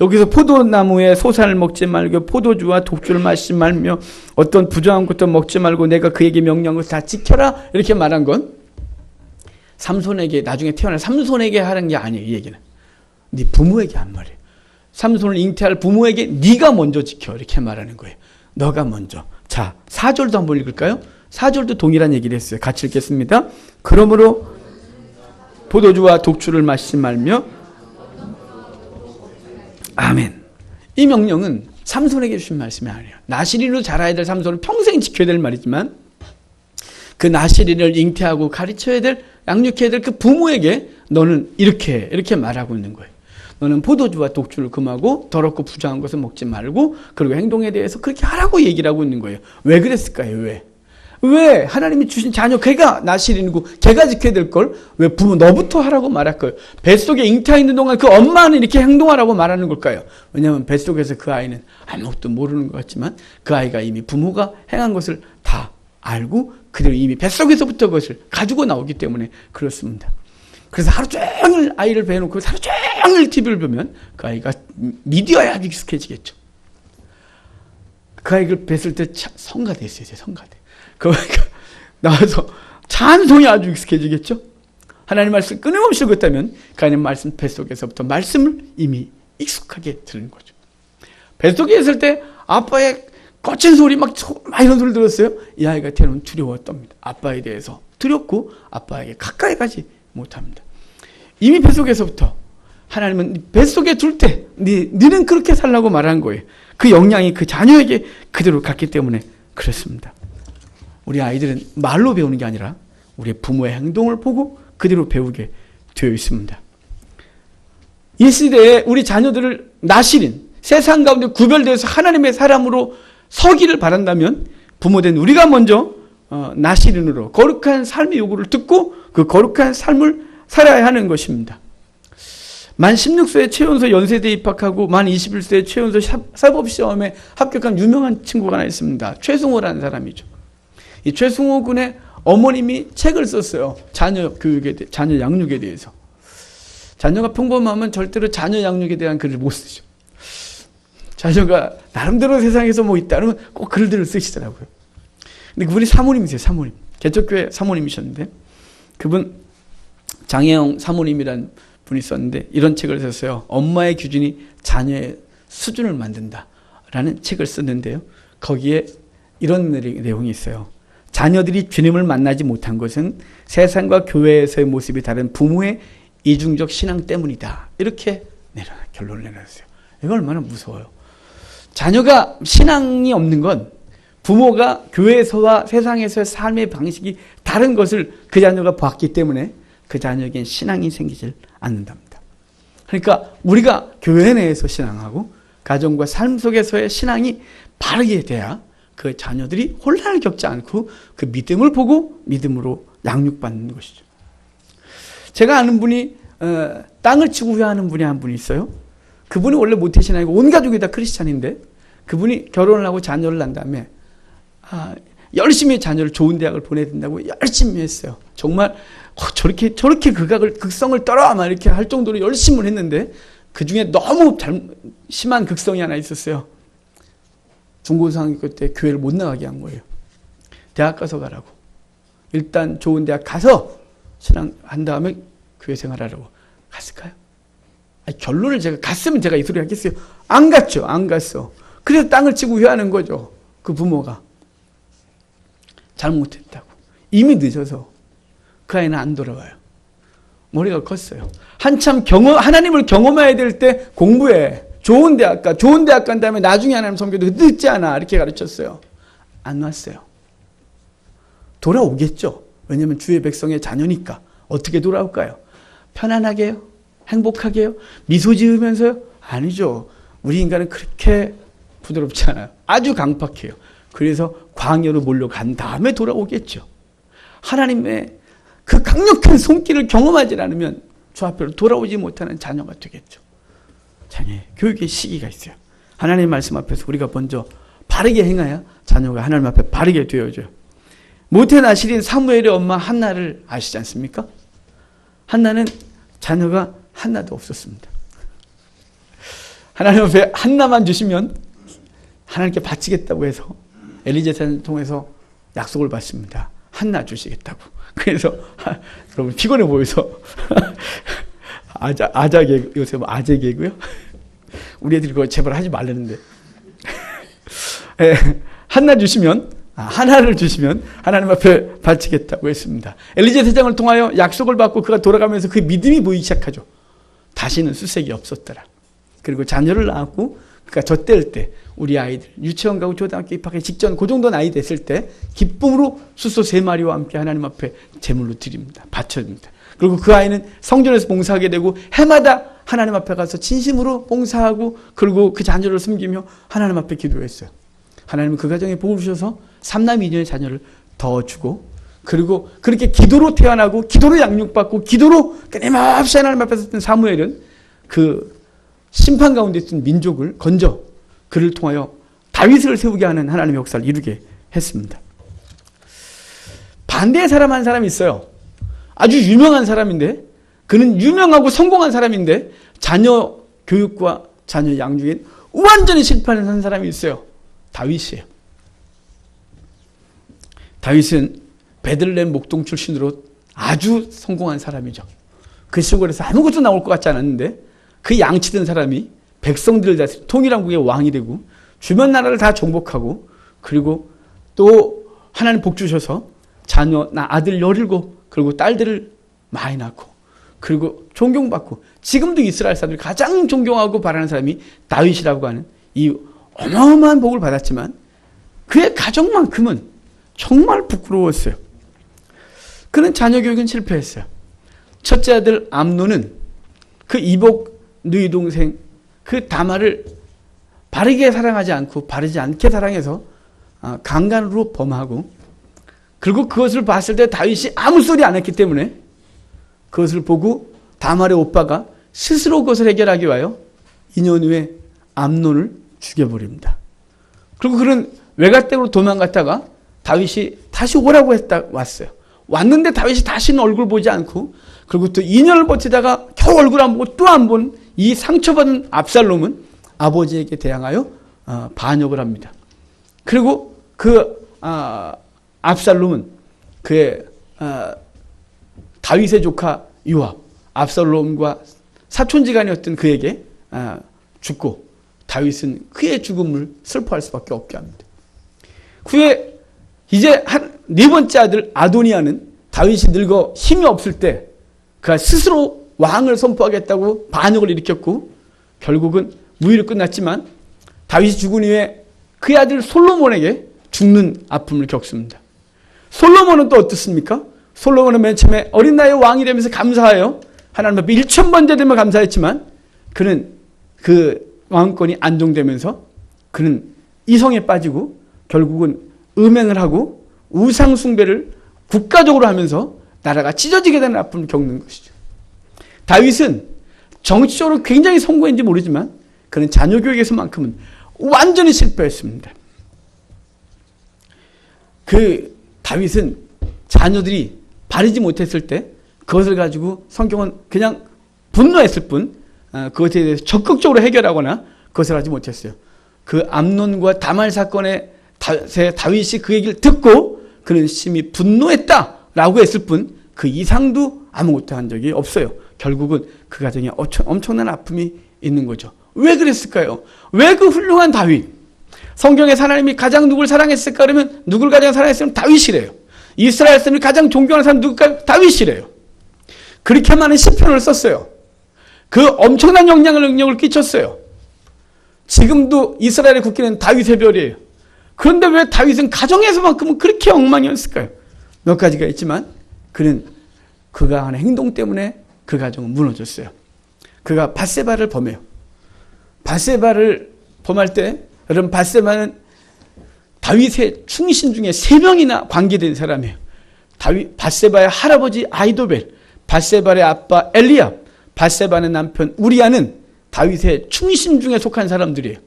여기서 포도나무의 소산을 먹지 말고 포도주와 독주를 마시지 말며 어떤 부조한 것도 먹지 말고 내가 그에게 명령한 것을 다 지켜라, 이렇게 말한 건 삼손에게, 나중에 태어날 삼손에게 하는 게 아니에요. 이 얘기는 네 부모에게 한 말이에요. 삼손을 잉태할 부모에게 네가 먼저 지켜 이렇게 말하는 거예요. 너가 먼저. 자, 4절도 한번 읽을까요? 4절도 동일한 얘기를 했어요. 같이 읽겠습니다. 그러므로 포도주와 독주를 마시지 말며. 아멘. 이 명령은 삼손에게 주신 말씀이 아니에요. 나시린으로 자라야 될 삼손을 평생 지켜야 될 말이지만 그 나시린을 잉태하고 가르쳐야 될, 양육해야 될 그 부모에게 너는 이렇게 말하고 있는 거예요. 너는 포도주와 독주를 금하고 더럽고 부정한 것을 먹지 말고 그리고 행동에 대해서 그렇게 하라고 얘기를 하고 있는 거예요. 왜 그랬을까요? 왜 하나님이 주신 자녀 걔가 나시린이고 걔가 지켜야 될 걸 왜 부모 너부터 하라고 말할까요? 뱃속에 잉태해 있는 동안 그 엄마는 이렇게 행동하라고 말하는 걸까요? 왜냐하면 뱃속에서 그 아이는 아무것도 모르는 것 같지만 그 아이가 이미 부모가 행한 것을 다 알고 그대로 이미 뱃속에서부터 그것을 가지고 나오기 때문에 그렇습니다. 그래서 하루 종일 아이를 배워놓고 하루 종일 TV를 보면 그 아이가 미디어에 아주 익숙해지겠죠. 그 아이를 뵀을 때 성가대 있어요. 성가대. 그 아이가 나와서 찬송이 아주 익숙해지겠죠. 하나님 말씀 끊임없이 읽었다면 그 아이는 말씀 뱃속에서부터 말씀을 이미 익숙하게 들은 거죠. 뱃속에 있을 때 아빠의 거친 소리 막 이런 소리 들었어요. 이 아이가 태어나면 두려웠답니다. 아빠에 대해서 두렵고 아빠에게 가까이 가지 못합니다. 이미 뱃속에서부터 하나님은 뱃속에 둘 때 너는 그렇게 살라고 말한 거예요. 그 영향이 그 자녀에게 그대로 갔기 때문에 그렇습니다. 우리 아이들은 말로 배우는 게 아니라 우리 부모의 행동을 보고 그대로 배우게 되어 있습니다. 이 시대에 우리 자녀들을 나시린 세상 가운데 구별되어서 하나님의 사람으로 서기를 바란다면 부모된 우리가 먼저 나시린으로 거룩한 삶의 요구를 듣고 그 거룩한 삶을 살아야 하는 것입니다. 만 16세에 최연소 연세대에 입학하고 만 21세에 최연소 사법시험에 합격한 유명한 친구가 하나 있습니다. 최승호라는 사람이죠. 이 최승호 군의 어머님이 책을 썼어요. 자녀 교육에 대해, 자녀 양육에 대해서. 자녀가 평범하면 절대로 자녀 양육에 대한 글을 못 쓰죠. 자녀가 나름대로 세상에서 뭐 있다 그러면 꼭 글들을 쓰시더라고요. 근데 그분이 사모님이세요. 사모님. 개척교회 사모님이셨는데 그분 장혜영 사모님이란 분이 썼는데 이런 책을 썼어요. 엄마의 기준이 자녀의 수준을 만든다라는 책을 썼는데요. 거기에 이런 내용이 있어요. 자녀들이 주님을 만나지 못한 것은 세상과 교회에서의 모습이 다른 부모의 이중적 신앙 때문이다. 이렇게 결론을 내렸어요. 이거 얼마나 무서워요. 자녀가 신앙이 없는 건 부모가 교회에서와 세상에서의 삶의 방식이 다른 것을 그 자녀가 봤기 때문에 그 자녀에겐 신앙이 생기질 않는답니다. 그러니까 우리가 교회 내에서 신앙하고 가정과 삶 속에서의 신앙이 바르게 돼야 그 자녀들이 혼란을 겪지 않고 그 믿음을 보고 믿음으로 양육받는 것이죠. 제가 아는 분이 땅을 치고 후회하는 분이 한 분이 있어요. 그분이 원래 모태신앙이고 온 가족이 다 크리스찬인데 그분이 결혼을 하고 자녀를 낳은 다음에 열심히 자녀를 좋은 대학을 보내야 된다고 열심히 했어요. 정말 저렇게 극성을 떨어 막 이렇게 할 정도로 열심히 했는데 그 중에 너무 심한 극성이 하나 있었어요. 중고등학교 때 교회를 못 나가게 한 거예요. 대학 가서 가라고. 일단 좋은 대학 가서 신앙한 다음에 교회 생활하라고. 갔을까요? 결론을 제가 갔으면 제가 이 소리 하겠어요. 안 갔죠. 안 갔어. 그래서 땅을 치고 후회하는 거죠. 그 부모가. 잘못했다고. 이미 늦어서 그 아이는 안 돌아와요. 머리가 컸어요. 한참 하나님을 경험해야 될 때 공부해. 좋은 대학 간 다음에 나중에 하나님 섬겨도 늦지 않아. 이렇게 가르쳤어요. 안 왔어요. 돌아오겠죠. 왜냐하면 주의 백성의 자녀니까. 어떻게 돌아올까요? 편안하게요? 행복하게요? 미소 지으면서요? 아니죠. 우리 인간은 그렇게 부드럽지 않아요. 아주 강팍해요. 그래서 광야로 몰려간 다음에 돌아오겠죠. 하나님의 그 강력한 손길을 경험하지 않으면 주 앞으로 돌아오지 못하는 자녀가 되겠죠. 자녀의 교육의 시기가 있어요. 하나님의 말씀 앞에서 우리가 먼저 바르게 행해야 자녀가 하나님 앞에 바르게 되어져요. 모태 나실인 사무엘의 엄마 한나를 아시지 않습니까? 한나는 자녀가 하나도 없었습니다. 하나님 앞에 한나만 주시면 하나님께 바치겠다고 해서 엘리제사를 통해서 약속을 받습니다. 한나 주시겠다고. 그래서 여러분 피곤해 보여서 아재 개그, 요새 뭐 아재 개그요? 우리 애들이 그거 제발 하지 말라는데. 예, 하나를 주시면 하나님 앞에 바치겠다고 했습니다. 엘리제 대장을 통하여 약속을 받고 그가 돌아가면서 그 믿음이 보이기 시작하죠. 다시는 수색이 없었더라. 그리고 자녀를 낳았고, 그러니까 저 때일 때 우리 아이들 유치원 가고 초등학교 입학하기 직전 그 정도 나이 됐을 때 기쁨으로 수소 3마리와 함께 하나님 앞에 제물로 드립니다. 바쳐줍니다. 그리고 그 아이는 성전에서 봉사하게 되고 해마다 하나님 앞에 가서 진심으로 봉사하고, 그리고 그 자녀를 섬기며 하나님 앞에 기도했어요. 하나님은 그 가정에 복을 주셔서 3남 2녀의 자녀를 더 주고, 그리고 그렇게 기도로 태어나고 기도로 양육받고 기도로 끊임없이 하나님 앞에 섰던 사무엘은 그 심판 가운데 있던 민족을 건져 그를 통하여 다윗을 세우게 하는 하나님의 역사를 이루게 했습니다. 반대의 사람 한 사람이 있어요. 아주 유명한 사람인데, 그는 유명하고 성공한 사람인데 자녀 교육과 자녀 양육에 완전히 실패한 사람이 있어요. 다윗이에요. 다윗은 베들레헴 목동 출신으로 아주 성공한 사람이죠. 그 시골에서 아무것도 나올 것 같지 않았는데 그 양치던 사람이 백성들을 다스리고 통일왕국의 왕이 되고 주변 나라를 다 정복하고, 그리고 또 하나님 복 주셔서 아들 17, 그리고 딸들을 많이 낳고, 그리고 존경받고, 지금도 이스라엘 사람들이 가장 존경하고 바라는 사람이 다윗이라고 하는 이 어마어마한 복을 받았지만 그의 가정만큼은 정말 부끄러웠어요. 그는 자녀 교육은 실패했어요. 첫째 아들 암논은 그 이복 누이 동생 그 다말을 바르게 사랑하지 않고 바르지 않게 사랑해서 강간으로 범하고, 그리고 그것을 봤을 때 다윗이 아무 소리 안 했기 때문에 그것을 보고 다말의 오빠가 스스로 그것을 해결하기 위하여 2년 후에 암논을 죽여버립니다. 그리고 그는 외갓댁으로 도망갔다가 다윗이 다시 오라고 왔어요. 왔는데 다윗이 다시는 얼굴 보지 않고, 그리고 또 2년을 버티다가 겨우 얼굴 안 보고 또 안 본 이 상처받은 압살롬은 아버지에게 대항하여 반역을 합니다. 그리고 그 압살롬은 그의 다윗의 조카 요압, 압살롬과 사촌지간이었던 그에게 죽고, 다윗은 그의 죽음을 슬퍼할 수밖에 없게 합니다. 후에 이제 네 번째 아들 아도니아는 다윗이 늙어 힘이 없을 때 그가 스스로 왕을 선포하겠다고 반역을 일으켰고, 결국은 무위로 끝났지만 다윗이 죽은 이후에 그의 아들 솔로몬에게 죽는 아픔을 겪습니다. 솔로몬은 또 어떻습니까? 솔로몬은 맨 처음에 어린 나이에 왕이 되면서 감사하여 하나님 앞에 1000번째 되면 감사했지만, 그는 그 왕권이 안정되면서 그는 이성에 빠지고 결국은 음행을 하고 우상 숭배를 국가적으로 하면서 나라가 찢어지게 되는 아픔을 겪는 것이죠. 다윗은 정치적으로 굉장히 성공했는지 모르지만 그는 자녀 교육에서만큼은 완전히 실패했습니다. 그 다윗은 자녀들이 바르지 못했을 때 그것을 가지고 성경은 그냥 분노했을 뿐 그것에 대해서 적극적으로 해결하거나 그것을 하지 못했어요. 그 암논과 다말 사건에 다윗이 그 얘기를 듣고 그는 심히 분노했다라고 했을 뿐 그 이상도 아무것도 한 적이 없어요. 결국은 그 가정에 엄청난 아픔이 있는 거죠. 왜 그랬을까요? 왜 그 훌륭한 다윗, 성경에서 하나님이 가장 누굴 사랑했을까 그러면 누굴 가장 사랑했으면 다윗이래요. 이스라엘 사람이 가장 존경하는 사람 누굴까요? 다윗이래요. 그렇게 많은 시편을 썼어요. 그 엄청난 능력을 끼쳤어요. 지금도 이스라엘의 국기는 다윗의 별이에요. 그런데 왜 다윗은 가정에서만큼은 그렇게 엉망이었을까요? 몇 가지가 있지만 그가 하는 행동 때문에 그 가정은 무너졌어요. 그가 밧세바를 범해요. 밧세바를 범할 때, 여러분 밧세바는 다윗의 충신 중에 3명이나 관계된 사람이에요. 밧세바의 할아버지 아이도벨, 밧세바의 아빠 엘리압, 밧세바의 남편 우리아는 다윗의 충신 중에 속한 사람들이에요.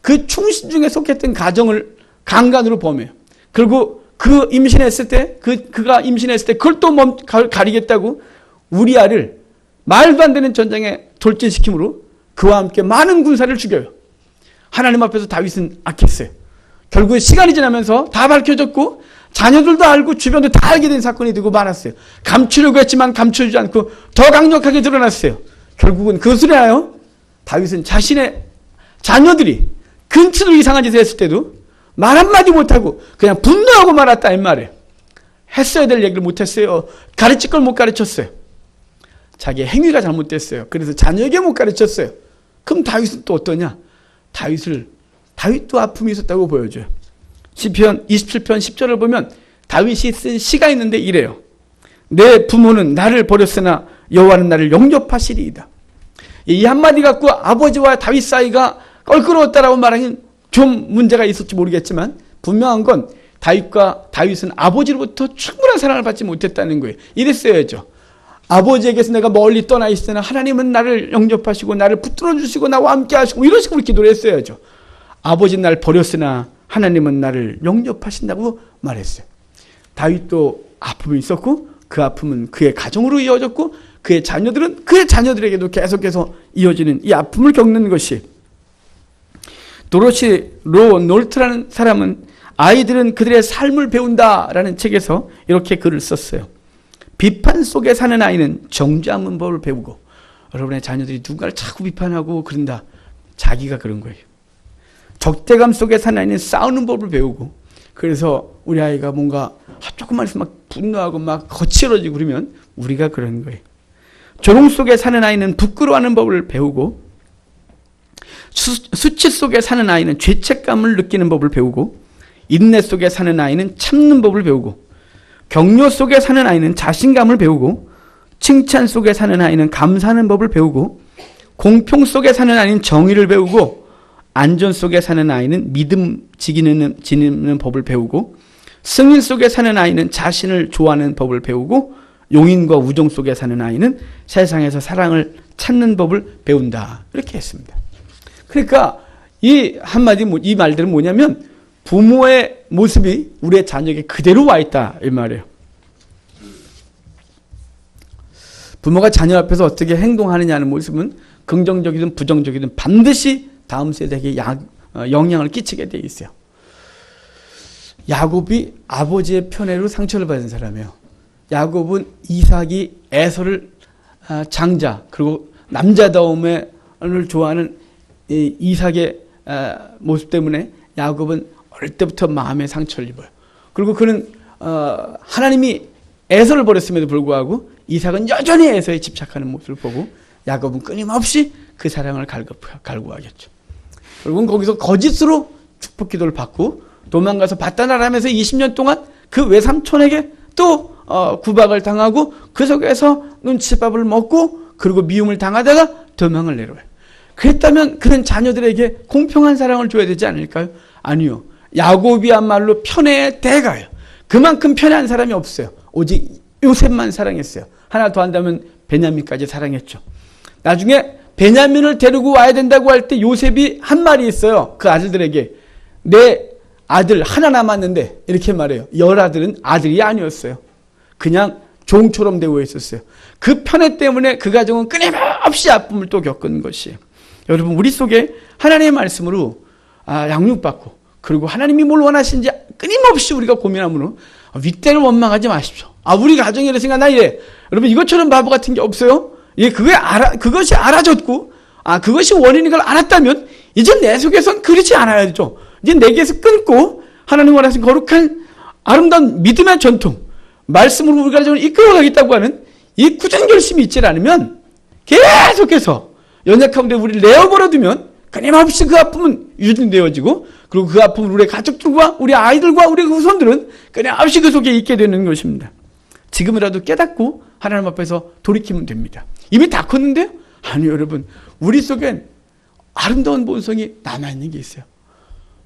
그 충신 중에 속했던 가정을 강간으로 범해요. 그리고 그가 임신했을 때 그걸 또 가리겠다고 우리아를 말도 안 되는 전장에 돌진시킴으로 그와 함께 많은 군사를 죽여요. 하나님 앞에서 다윗은 악했어요. 결국에 시간이 지나면서 다 밝혀졌고 자녀들도 알고 주변도 다 알게 된 사건이 되고 말았어요. 감추려고 했지만 감추지 않고 더 강력하게 드러났어요. 결국은 그것을 하여 다윗은 자신의 자녀들이 근처로 이상한 짓을 했을 때도 말 한마디 못하고 그냥 분노하고 말았다 이 말이에요. 했어야 될 얘기를 못했어요. 가르칠 걸 못 가르쳤어요. 자기의 행위가 잘못됐어요. 그래서 자녀에게 못 가르쳤어요. 그럼 다윗은 또 어떠냐? 다윗도 아픔이 있었다고 보여줘요. 시편 27편 10절을 보면 다윗이 쓴 시가 있는데 이래요. 내 부모는 나를 버렸으나 여호와는 나를 영접하시리이다. 이 한마디 갖고 아버지와 다윗 사이가 껄끄러웠다라고 말하면 좀 문제가 있을지 모르겠지만 분명한 건 다윗은 아버지로부터 충분한 사랑을 받지 못했다는 거예요. 이랬어야죠. 아버지에게서 내가 멀리 떠나 있으나 하나님은 나를 영접하시고 나를 붙들어 주시고 나와 함께 하시고 이런 식으로 기도를 했어야죠. 아버지는 나를 버렸으나 하나님은 나를 영접하신다고 말했어요. 다윗도 아픔이 있었고 그 아픔은 그의 가정으로 이어졌고 그의 자녀들은 그의 자녀들에게도 계속해서 이어지는 이 아픔을 겪는 것이 도로시 로 놀트라는 사람은 아이들은 그들의 삶을 배운다라는 책에서 이렇게 글을 썼어요. 비판 속에 사는 아이는 정죄하는 법을 배우고 여러분의 자녀들이 누군가를 자꾸 비판하고 그런다. 자기가 그런 거예요. 적대감 속에 사는 아이는 싸우는 법을 배우고 그래서 우리 아이가 뭔가 조금만 있으면 막 분노하고 막 거칠어지고 그러면 우리가 그런 거예요. 조롱 속에 사는 아이는 부끄러워하는 법을 배우고 수치 속에 사는 아이는 죄책감을 느끼는 법을 배우고 인내 속에 사는 아이는 참는 법을 배우고 격려 속에 사는 아이는 자신감을 배우고 칭찬 속에 사는 아이는 감사하는 법을 배우고 공평 속에 사는 아이는 정의를 배우고 안전 속에 사는 아이는 믿음 지니는 법을 배우고 승인 속에 사는 아이는 자신을 좋아하는 법을 배우고 용인과 우정 속에 사는 아이는 세상에서 사랑을 찾는 법을 배운다. 이렇게 했습니다. 그러니까 이 한마디 이 말들은 뭐냐면 부모의 모습이 우리의 자녀에게 그대로 와 있다 이 말이에요. 부모가 자녀 앞에서 어떻게 행동하느냐는 모습은 긍정적이든 부정적이든 반드시 다음 세대에게 영향을 끼치게 돼 있어요. 야곱이 아버지의 편애로 상처를 받은 사람이에요. 야곱은 이삭이 에서를 장자 그리고 남자다움을 좋아하는 이삭의 모습 때문에 야곱은 어릴 때부터 마음의 상처를 입어요. 그리고 그는 하나님이 에서를 버렸음에도 불구하고 이삭은 여전히 에서에 집착하는 모습을 보고 야곱은 끊임없이 그 사랑을 갈구하겠죠. 결국은 거기서 거짓으로 축복 기도를 받고 도망가서 바다나라하면서 20년 동안 그 외삼촌에게 또 구박을 당하고 그 속에서 눈칫밥을 먹고 그리고 미움을 당하다가 도망을 내려와요. 그랬다면 그는 자녀들에게 공평한 사랑을 줘야 되지 않을까요? 아니요. 야곱이야말로 편애의 대가예요. 그만큼 편애한 사람이 없어요. 오직 요셉만 사랑했어요. 하나 더 한다면 베냐민까지 사랑했죠. 나중에 베냐민을 데리고 와야 된다고 할 때 요셉이 한 말이 있어요. 그 아들들에게 내 아들 하나 남았는데 이렇게 말해요. 열아들은 아들이 아니었어요. 그냥 종처럼 되어 있었어요. 그 편애 때문에 그 가정은 끊임없이 아픔을 또 겪은 것이에요. 여러분 우리 속에 하나님의 말씀으로 양육받고 그리고 하나님이 뭘 원하시는지 끊임없이 우리가 고민하므로 윗대를 원망하지 마십시오. 우리 가정이 이랬으니까 나 이래. 여러분 이것처럼 바보 같은 게 없어요. 그것이 알아졌고 그것이 원인인 걸 알았다면 이제 내 속에선 그렇지 않아야죠. 이제 내게서 끊고 하나님 원하시는 거룩한 아름다운 믿음의 전통 말씀으로 우리 가정을 이끌어가겠다고 하는 이 굳은 결심이 있지 않으면 계속해서 연약한 데 우리를 내어버려두면 끊임없이 그 아픔은 유진되어지고 그리고 그 아픔을 우리 가족들과 우리 아이들과 우리 후손들은 끊임없이 그 속에 있게 되는 것입니다. 지금이라도 깨닫고 하나님 앞에서 돌이키면 됩니다. 이미 다 컸는데요? 아니요 여러분 우리 속엔 아름다운 본성이 남아있는 게 있어요.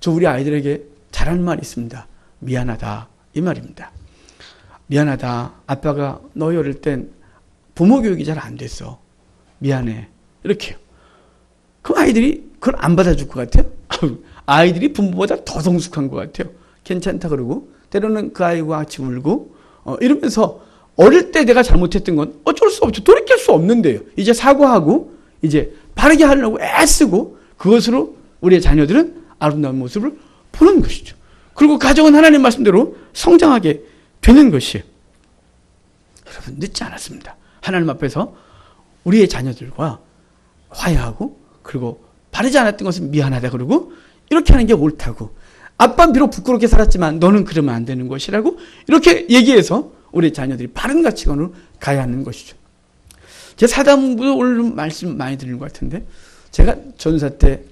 저 우리 아이들에게 잘하는 말이 있습니다. 미안하다 이 말입니다. 미안하다. 아빠가 너희 어릴 땐 부모 교육이 잘 안 됐어. 미안해. 이렇게요. 그럼 아이들이 그걸 안 받아줄 것 같아요? 아이들이 부모보다 더 성숙한 것 같아요. 괜찮다 그러고 때로는 그 아이와 같이 울고 이러면서 어릴 때 내가 잘못했던 건 어쩔 수 없죠. 돌이킬 수 없는데요. 이제 사과하고 이제 바르게 하려고 애쓰고 그것으로 우리의 자녀들은 아름다운 모습을 보는 것이죠. 그리고 가정은 하나님 말씀대로 성장하게 되는 것이에요. 여러분 늦지 않았습니다. 하나님 앞에서 우리의 자녀들과 화해하고 그리고 바르지 않았던 것은 미안하다 그러고 이렇게 하는 게 옳다고. 아빠는 비록 부끄럽게 살았지만 너는 그러면 안 되는 것이라고 이렇게 얘기해서 우리 자녀들이 바른 가치관으로 가야 하는 것이죠. 제가 사단부도 오늘 말씀 많이 드리는 것 같은데 제가 전사 때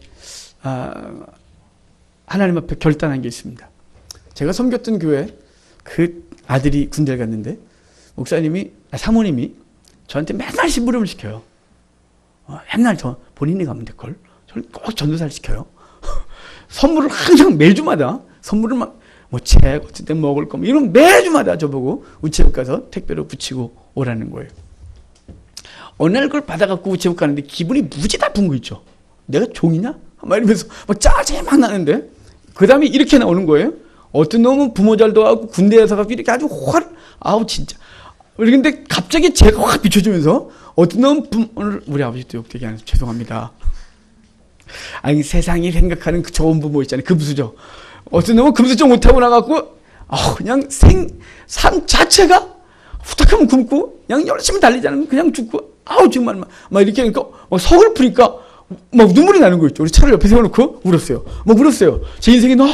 하나님 앞에 결단한 게 있습니다. 제가 섬겼던 교회 그 아들이 군대를 갔는데 사모님이 저한테 맨날 심부름을 시켜요. 맨날 본인이 가면 될걸. 저를 꼭 전도사를 시켜요. 선물을 항상 매주마다 선물을 책 어떤 때 먹을 거 이런 매주마다 저보고 우체국 가서 택배로 붙이고 오라는 거예요. 어느 날 그걸 받아갖고 우체국 가는데 기분이 무지 나쁜 거 있죠. 내가 종이냐? 막 이러면서 짜증이 막 나는데 그 다음에 이렇게 나오는 거예요. 어떤 놈은 부모 잘 도와갖고 군대에서 가서 이렇게 아주 진짜. 그런데 갑자기 제가 확 비춰주면서 어떤 놈은 오늘 우리 아버지도 욕되게 안 해서 죄송합니다. 아니 세상이 생각하는 그 좋은 부모 있잖아요. 금수저. 어떤 놈은 금수저 못하고 나갖고 그냥 삶 자체가 후딱하면 굶고 그냥 열심히 달리지 않으면 그냥 죽고 정말 막 이렇게 하니까 속을 푸니까 막 눈물이 나는 거 있죠. 우리 차를 옆에 세워놓고 울었어요. 울었어요. 제 인생이 너무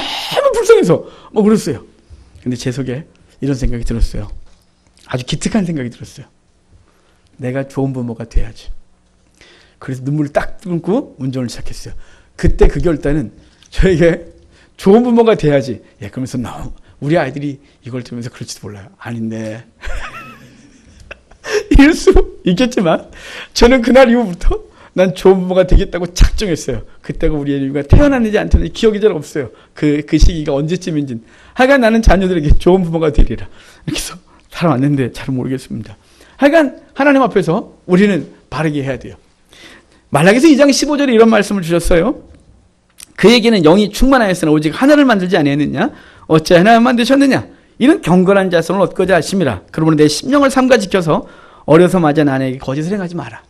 불쌍해서 울었어요. 근데 제 속에 이런 생각이 들었어요. 아주 기특한 생각이 들었어요. 내가 좋은 부모가 돼야지. 그래서 눈물을 딱 끊고 운전을 시작했어요. 그때 그 결단은 저에게 좋은 부모가 돼야지. 그러면서 우리 아이들이 이걸 들으면서 그럴지도 몰라요. 아닌데. 이럴 수 있겠지만 저는 그날 이후부터 난 좋은 부모가 되겠다고 작정했어요. 그때가 우리 애가 태어났는지 안 태어났는지 기억이 잘 없어요. 그 시기가 언제쯤인지는. 하여간 나는 자녀들에게 좋은 부모가 되리라. 이렇게 해서 살아왔는데 잘 모르겠습니다. 하여간 하나님 앞에서 우리는 바르게 해야 돼요. 말라기서 2장 15절에 이런 말씀을 주셨어요. 그에게는 영이 충만하였으나 오직 하나를 만들지 아니했느냐? 어찌 하나를 만드셨느냐? 이는 경건한 자손을 얻고자 하심이라. 그러므로 내 심령을 삼가 지켜서 어려서 맞은 아내에게 거짓을 행하지 마라.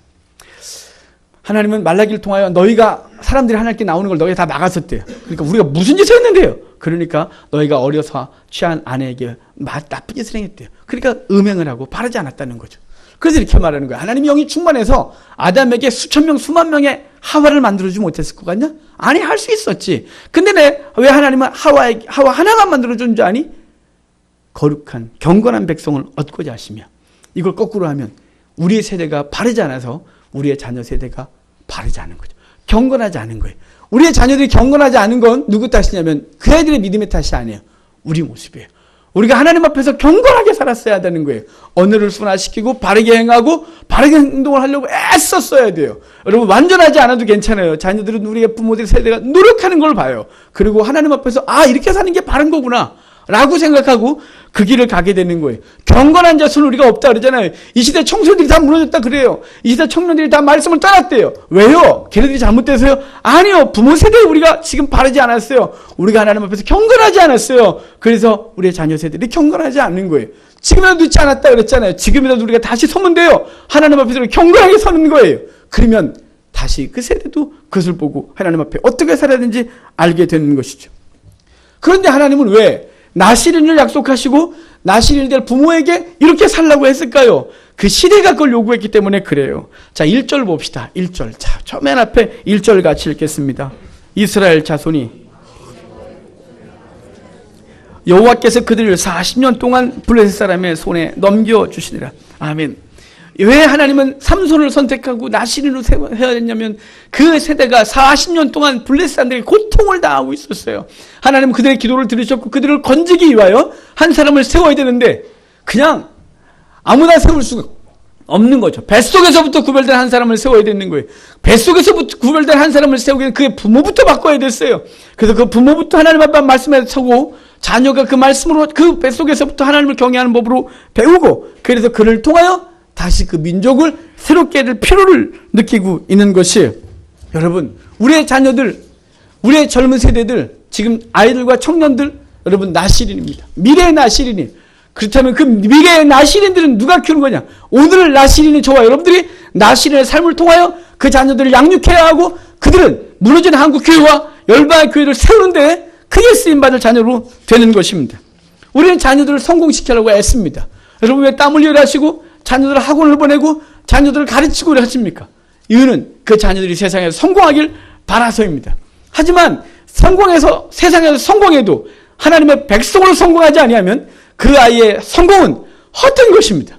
하나님은 말라기를 통하여 너희가 사람들이 하나님께 나오는 걸 너희가 다 막았었대요. 그러니까 우리가 무슨 짓을 했는데요. 그러니까 너희가 어려서 취한 아내에게 나쁜 짓을 행했대요. 그러니까 음행을 하고 바르지 않았다는 거죠. 그래서 이렇게 말하는 거예요. 하나님 영이 충만해서 아담에게 수천 명 수만 명의 하와를 만들어주지 못했을 것 같냐? 아니, 할 수 있었지. 근데 왜 하나님은 하와 하나만 만들어준 줄 아니? 거룩한 경건한 백성을 얻고자 하시며, 이걸 거꾸로 하면 우리의 세대가 바르지 않아서 우리의 자녀 세대가 바르지 않은 거죠. 경건하지 않은 거예요. 우리의 자녀들이 경건하지 않은 건 누구 탓이냐면 그 아이들의 믿음의 탓이 아니에요. 우리 모습이에요. 우리가 하나님 앞에서 경건하게 살았어야 되는 거예요. 언어를 순화시키고 바르게 행하고 바르게 행동을 하려고 애썼어야 돼요. 여러분, 완전하지 않아도 괜찮아요. 자녀들은 우리의 부모들 세대가 노력하는 걸 봐요. 그리고 하나님 앞에서 이렇게 사는 게 바른 거구나 라고 생각하고 그 길을 가게 되는 거예요. 경건한 자손은 우리가 없다 그러잖아요. 이 시대 청소년들이 다 무너졌다 그래요. 이 시대 청년들이 다 말씀을 떠났대요. 왜요? 걔네들이 잘못돼서요? 아니요. 부모 세대에 우리가 지금 바르지 않았어요. 우리가 하나님 앞에서 경건하지 않았어요. 그래서 우리의 자녀 세대들이 경건하지 않는 거예요. 지금이라도 늦지 않았다 그랬잖아요. 지금이라도 우리가 다시 서면 돼요. 하나님 앞에서 경건하게 서는 거예요. 그러면 다시 그 세대도 그것을 보고 하나님 앞에 어떻게 살아야 되는지 알게 되는 것이죠. 그런데 하나님은 왜 나시린을 약속하시고 나시린이 될 부모에게 이렇게 살라고 했을까요? 그 시대가 그걸 요구했기 때문에 그래요. 자, 1절 봅시다. 1절. 자, 맨 앞에 1절 같이 읽겠습니다. 이스라엘 자손이 여호와께서 그들을 40년 동안 블레셋 사람의 손에 넘겨주시니라. 아멘. 왜 하나님은 삼손을 선택하고 나시린으로 해야 됐냐면 그 세대가 40년 동안 블레셋 사람들이 고통을 당하고 있었어요. 하나님은 그들의 기도를 들으셨고 그들을 건지기 위하여 한 사람을 세워야 되는데 그냥 아무나 세울 수가 없는 거죠. 뱃속에서부터 구별된 한 사람을 세워야 되는 거예요. 뱃속에서부터 구별된 한 사람을 세우기에는 그의 부모부터 바꿔야 됐어요. 그래서 그 부모부터 하나님 앞에 말씀에 서고 자녀가 그 말씀으로 그 뱃속에서부터 하나님을 경외하는 법으로 배우고, 그래서 그를 통하여 다시 그 민족을 새롭게 해야 될 필요를 느끼고 있는 것이에요. 여러분, 우리의 자녀들, 우리의 젊은 세대들, 지금 아이들과 청년들, 여러분 나시린입니다. 미래의 나시린이. 그렇다면 그 미래의 나시린들은 누가 키우는 거냐? 오늘 나시린이 저와 여러분들이 나시린의 삶을 통하여 그 자녀들을 양육해야 하고, 그들은 무너진 한국 교회와 열방의 교회를 세우는데 크게 쓰임받을 자녀로 되는 것입니다. 우리는 자녀들을 성공시키려고 애씁니다. 여러분, 왜 땀 흘려 일하시고 자녀들을 학원을 보내고 자녀들을 가르치고 하십니까? 이유는 그 자녀들이 세상에서 성공하길 바라서입니다. 하지만 성공해서 세상에서 성공해도 하나님의 백성으로 성공하지 아니하면 그 아이의 성공은 헛된 것입니다.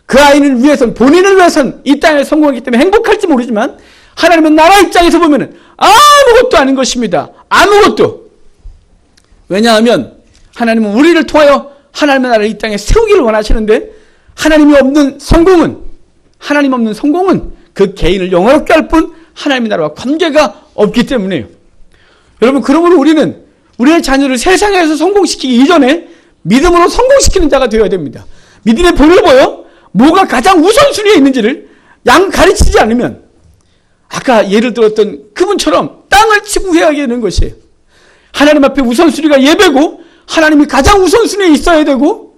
그 아이를 위해서는, 본인을 위해서는 이 땅에 성공하기 때문에 행복할지 모르지만 하나님의 나라 입장에서 보면 아무것도 아닌 것입니다. 아무것도. 왜냐하면 하나님은 우리를 통하여 하나님의 나라를 이 땅에 세우기를 원하시는데 하나님 없는 성공은 그 개인을 영화롭게 할 뿐 하나님의 나라와 관계가 없기 때문에요. 여러분, 그러므로 우리는 우리의 자녀를 세상에서 성공시키기 이전에 믿음으로 성공시키는 자가 되어야 됩니다. 믿음의 본을 보여 뭐가 가장 우선순위에 있는지를 가르치지 않으면 아까 예를 들었던 그분처럼 땅을 치고 해야 되는 것이에요. 하나님 앞에 우선순위가 예배고 하나님이 가장 우선순위에 있어야 되고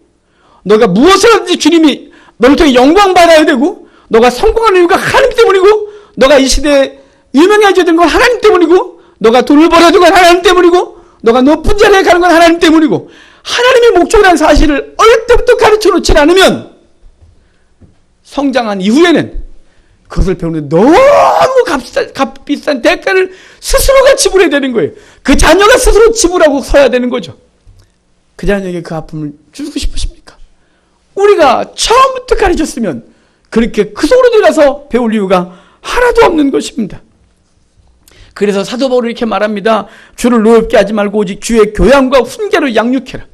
너가 무엇을 하든지 주님이 너를 통해 영광받아야 되고 너가 성공하는 이유가 하나님 때문이고 너가 이 시대에 유명해져야 되는 건 하나님 때문이고 너가 돈을 벌어야 되는 건 하나님 때문이고 너가 높은 자리에 가는 건 하나님 때문이고 하나님의 목적이라는 사실을 어릴 때부터 가르쳐 놓지 않으면 성장한 이후에는 그것을 배우는데 너무 값비싼 대가를 스스로가 지불해야 되는 거예요. 그 자녀가 스스로 지불하고 서야 되는 거죠. 그 자녀에게 그 아픔을 주고 싶으십니까? 우리가 처음부터 가르쳤으면 그렇게 그 속으로 들어가서 배울 이유가 하나도 없는 것입니다. 그래서 사도 바울이 이렇게 말합니다. 주를 노엽게 하지 말고 오직 주의 교양과 훈계로 양육해라.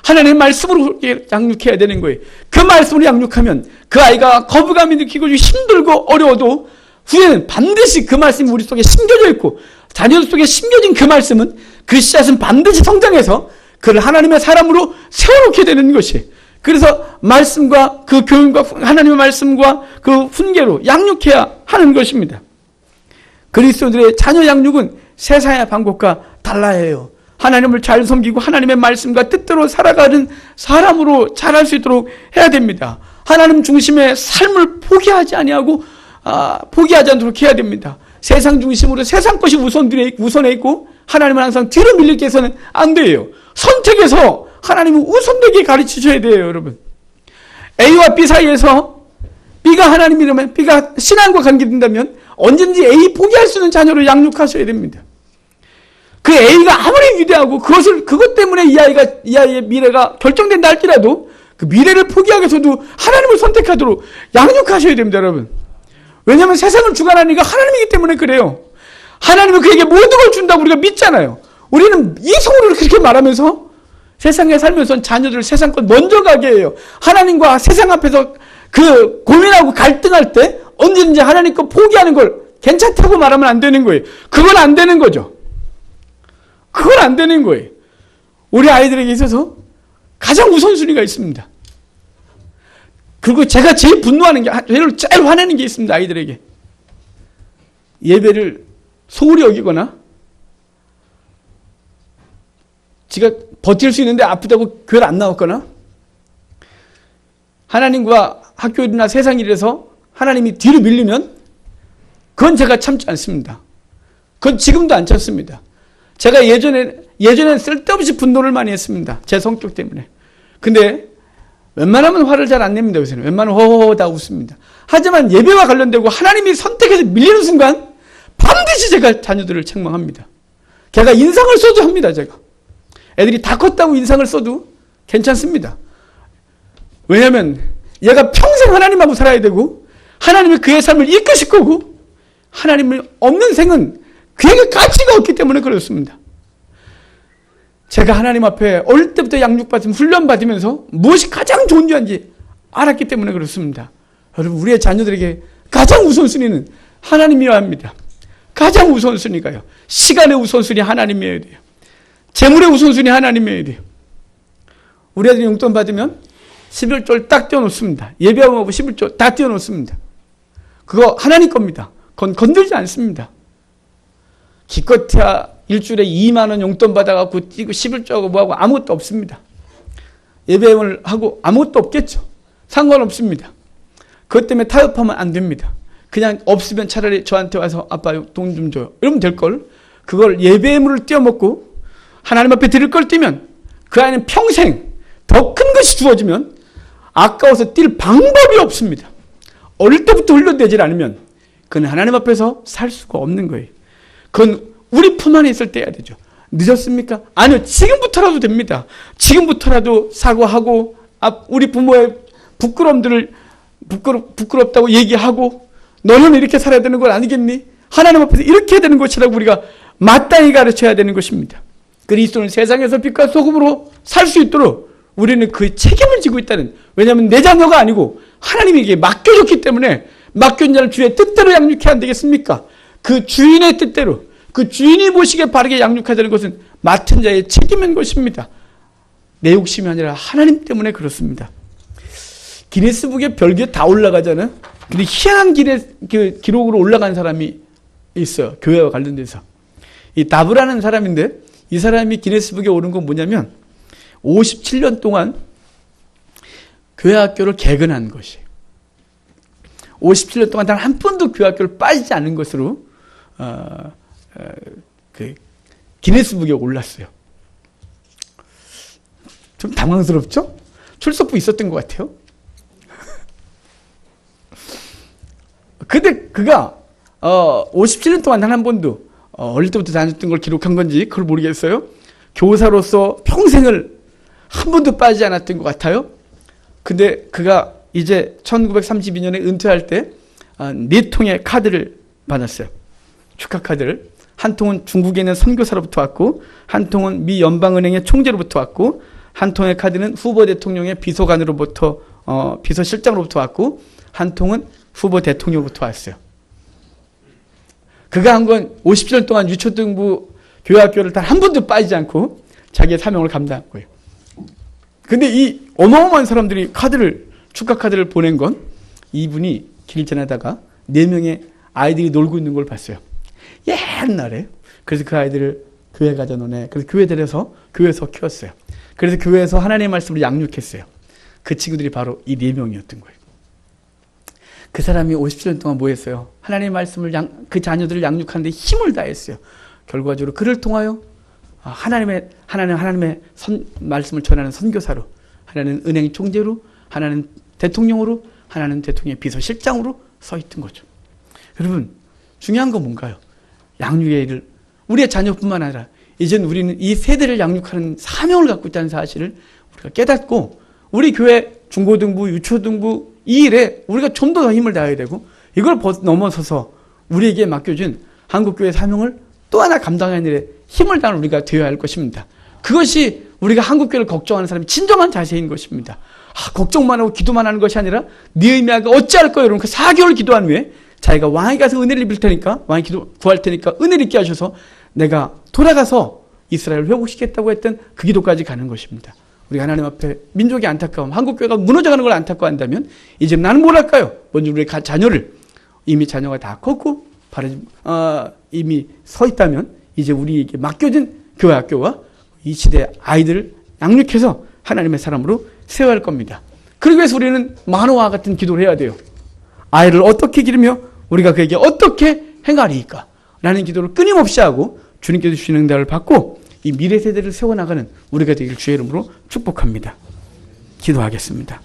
하나님의 말씀으로 양육해야 되는 거예요. 그 말씀으로 양육하면 그 아이가 거부감이 느끼고 힘들고 어려워도 후에는 반드시 그 말씀이 우리 속에 심겨져 있고 자녀들 속에 심겨진 그 말씀은 그 씨앗은 반드시 성장해서 그를 하나님의 사람으로 세워놓게 되는 것이에요. 그래서 말씀과 그 교훈과 하나님의 말씀과 그 훈계로 양육해야 하는 것입니다. 그리스도인들의 자녀 양육은 세상의 방법과 달라야 해요. 하나님을 잘 섬기고 하나님의 말씀과 뜻대로 살아가는 사람으로 자랄 수 있도록 해야 됩니다. 하나님 중심의 삶을 포기하지 않도록 해야 됩니다. 세상 중심으로 세상 것이 우선에 있고 하나님은 항상 뒤로 밀리게 해서는 안 돼요. 선택해서 하나님은 우선되게 가르치셔야 돼요, 여러분. A와 B 사이에서 B가 하나님이라면 B가 신앙과 관계된다면 언제든지 A 포기할 수 있는 자녀를 양육하셔야 됩니다. 그 A가 아무리 위대하고 그것 때문에 이 아이의 미래가 결정된다 할지라도 그 미래를 포기하기 위해서도 하나님을 선택하도록 양육하셔야 됩니다, 여러분. 왜냐하면 세상을 주관하는 이가 하나님이기 때문에 그래요. 하나님은 그에게 모든 걸 준다고 우리가 믿잖아요. 우리는 이성으로 그렇게 말하면서 세상에 살면서 자녀들을 세상 것 먼저 가게 해요. 하나님과 세상 앞에서 그 고민하고 갈등할 때 언제든지 하나님 거 포기하는 걸 괜찮다고 말하면 안 되는 거예요. 그건 안 되는 거죠. 그건 안 되는 거예요. 우리 아이들에게 있어서 가장 우선순위가 있습니다. 그리고 제가 제일 분노하는 게, 제일 화내는 게 있습니다, 아이들에게. 예배를 소홀히 여기거나, 지가 버틸 수 있는데 아프다고 교회를 안 나왔거나, 하나님과 학교 일이나 세상 일에서 하나님이 뒤로 밀리면, 그건 제가 참지 않습니다. 그건 지금도 안 참습니다. 제가 예전엔 쓸데없이 분노를 많이 했습니다. 제 성격 때문에. 근데 웬만하면 화를 잘 안 냅니다. 요새는 웬만하면 허허허 다 웃습니다. 하지만 예배와 관련되고 하나님이 선택해서 밀리는 순간 반드시 제가 자녀들을 책망합니다. 걔가 인상을 써도 합니다. 제가 애들이 다 컸다고 인상을 써도 괜찮습니다. 왜냐하면 얘가 평생 하나님하고 살아야 되고 하나님이 그의 삶을 이끄실 거고 하나님을 없는 생은 그에게 가치가 없기 때문에 그렇습니다. 제가 하나님 앞에 어릴 때부터 양육받으면 훈련받으면서 무엇이 가장 존귀한지 알았기 때문에 그렇습니다. 여러분, 우리의 자녀들에게 가장 우선순위는 하나님이어야 합니다. 가장 우선순위가요. 시간의 우선순위 하나님이어야 돼요. 재물의 우선순위 하나님이어야 돼요. 우리 애들이 용돈 받으면 11조를 딱 띄워놓습니다. 예배하고 11조 다 띄워놓습니다. 그거 하나님 겁니다. 그건 건들지 않습니다. 기껏해야 일주일에 2만 원 용돈 받아갖고 뛰고 11조하고 뭐하고 아무것도 없습니다. 예배를 하고 아무것도 없겠죠. 상관없습니다. 그것 때문에 타협하면 안 됩니다. 그냥 없으면 차라리 저한테 와서 아빠 돈 좀 줘요. 이러면 될걸. 그걸 예배물을 띄워먹고 하나님 앞에 드릴 걸 띄면 그 아이는 평생 더 큰 것이 주어지면 아까워서 뛸 방법이 없습니다. 어릴 때부터 훈련되지 않으면 그는 하나님 앞에서 살 수가 없는 거예요. 그건 우리 품 안에 있을 때 해야 되죠. 늦었습니까? 아니요. 지금부터라도 됩니다. 지금부터라도 사과하고 우리 부모의 부끄럼들을 부끄럽다고 얘기하고 너는 이렇게 살아야 되는 건 아니겠니? 하나님 앞에서 이렇게 해야 되는 것이라고 우리가 마땅히 가르쳐야 되는 것입니다. 그리스도는 세상에서 빛과 소금으로 살 수 있도록 우리는 그 책임을 지고 있다는, 왜냐하면 내 자녀가 아니고 하나님에게 맡겨줬기 때문에 맡겨진 자를 주의 뜻대로 양육해야 안 되겠습니까? 그 주인의 뜻대로, 그 주인이 보시기에 바르게 양육하자는 것은 맡은 자의 책임인 것입니다. 내 욕심이 아니라 하나님 때문에 그렇습니다. 기네스북에 별게 다 올라가잖아요. 근데 희한한 기록으로 올라간 사람이 있어요. 교회와 관련돼서. 이 다브라는 사람인데, 이 사람이 기네스북에 오른 건 뭐냐면 57년 동안 교회 학교를 개근한 것이에요. 57년 동안 단 한 번도 교회 학교를 빠지지 않은 것으로 그 기네스북에 올랐어요. 좀 당황스럽죠? 출석부 있었던 것 같아요. 근데 그가 57년 동안 단 한 번도 어릴 때부터 다녔던 걸 기록한 건지 그걸 모르겠어요. 교사로서 평생을 한 번도 빠지지 않았던 것 같아요. 근데 그가 이제 1932년에 은퇴할 때 4통의 카드를 받았어요. 축하 카드를. 한 통은 중국에 있는 선교사로부터 왔고, 한 통은 미 연방은행의 총재로부터 왔고, 한 통의 카드는 후보 대통령의 비서관으로부터 비서실장으로부터 왔고, 한 통은 후보 대통령으로부터 왔어요. 그가 한 건 50년 동안 유초등부 교회학교를 단 한 번도 빠지지 않고 자기의 사명을 감당한 거예요. 근데 이 어마어마한 사람들이 축하 카드를 보낸 건 이분이 길 지나다가 4명의 아이들이 놀고 있는 걸 봤어요. 옛날에. 그래서 그 아이들을 교회 가져 놓네. 그래서 교회 데려서 교회에서 키웠어요. 그래서 교회에서 하나님의 말씀을 양육했어요. 그 친구들이 바로 이 4명이었던 거예요. 그 사람이 57년 동안 뭐 했어요? 하나님의 말씀을 그 자녀들을 양육하는데 힘을 다했어요. 결과적으로 그를 통하여 하나님의 말씀을 전하는 선교사로, 하나는 은행 총재로, 하나는 대통령으로, 하나는 대통령의 비서실장으로 서 있던 거죠. 여러분, 중요한 건 뭔가요? 양육의 일을 우리의 자녀뿐만 아니라 이제는 우리는 이 세대를 양육하는 사명을 갖고 있다는 사실을 우리가 깨닫고, 우리 교회 중고등부, 유초등부 이 일에 우리가 좀 더 힘을 다해야 되고, 이걸 넘어서서 우리에게 맡겨준 한국교회 사명을 또 하나 감당하는 일에 힘을 다하는 우리가 되어야 할 것입니다. 그것이 우리가 한국교회를 걱정하는 사람의 진정한 자세인 것입니다. 걱정만 하고 기도만 하는 것이 아니라 느헤미야가 어찌할 거예요? 그러면 그 4개월 기도한 후에 자기가 왕에 가서 은혜를 입을 테니까, 왕이 구할 테니까 은혜를 입게 하셔서 내가 돌아가서 이스라엘을 회복시키겠다고 했던 그 기도까지 가는 것입니다. 우리가 하나님 앞에 민족이 안타까움, 한국교회가 무너져가는 걸 안타까워한다면 이제 나는 뭘 할까요? 먼저 우리 자녀를, 이미 자녀가 다 컸고 이미 서 있다면 이제 우리에게 맡겨진 교회 학교와 이 시대의 아이들을 양육해서 하나님의 사람으로 세워야 할 겁니다. 그러기 위해서 우리는 마노아와 같은 기도를 해야 돼요. 아이를 어떻게 기르며 우리가 그에게 어떻게 행하리이까? 라는 기도를 끊임없이 하고 주님께서 주시는 응답을 받고 이 미래 세대를 세워나가는 우리가 되길 주의 이름으로 축복합니다. 기도하겠습니다.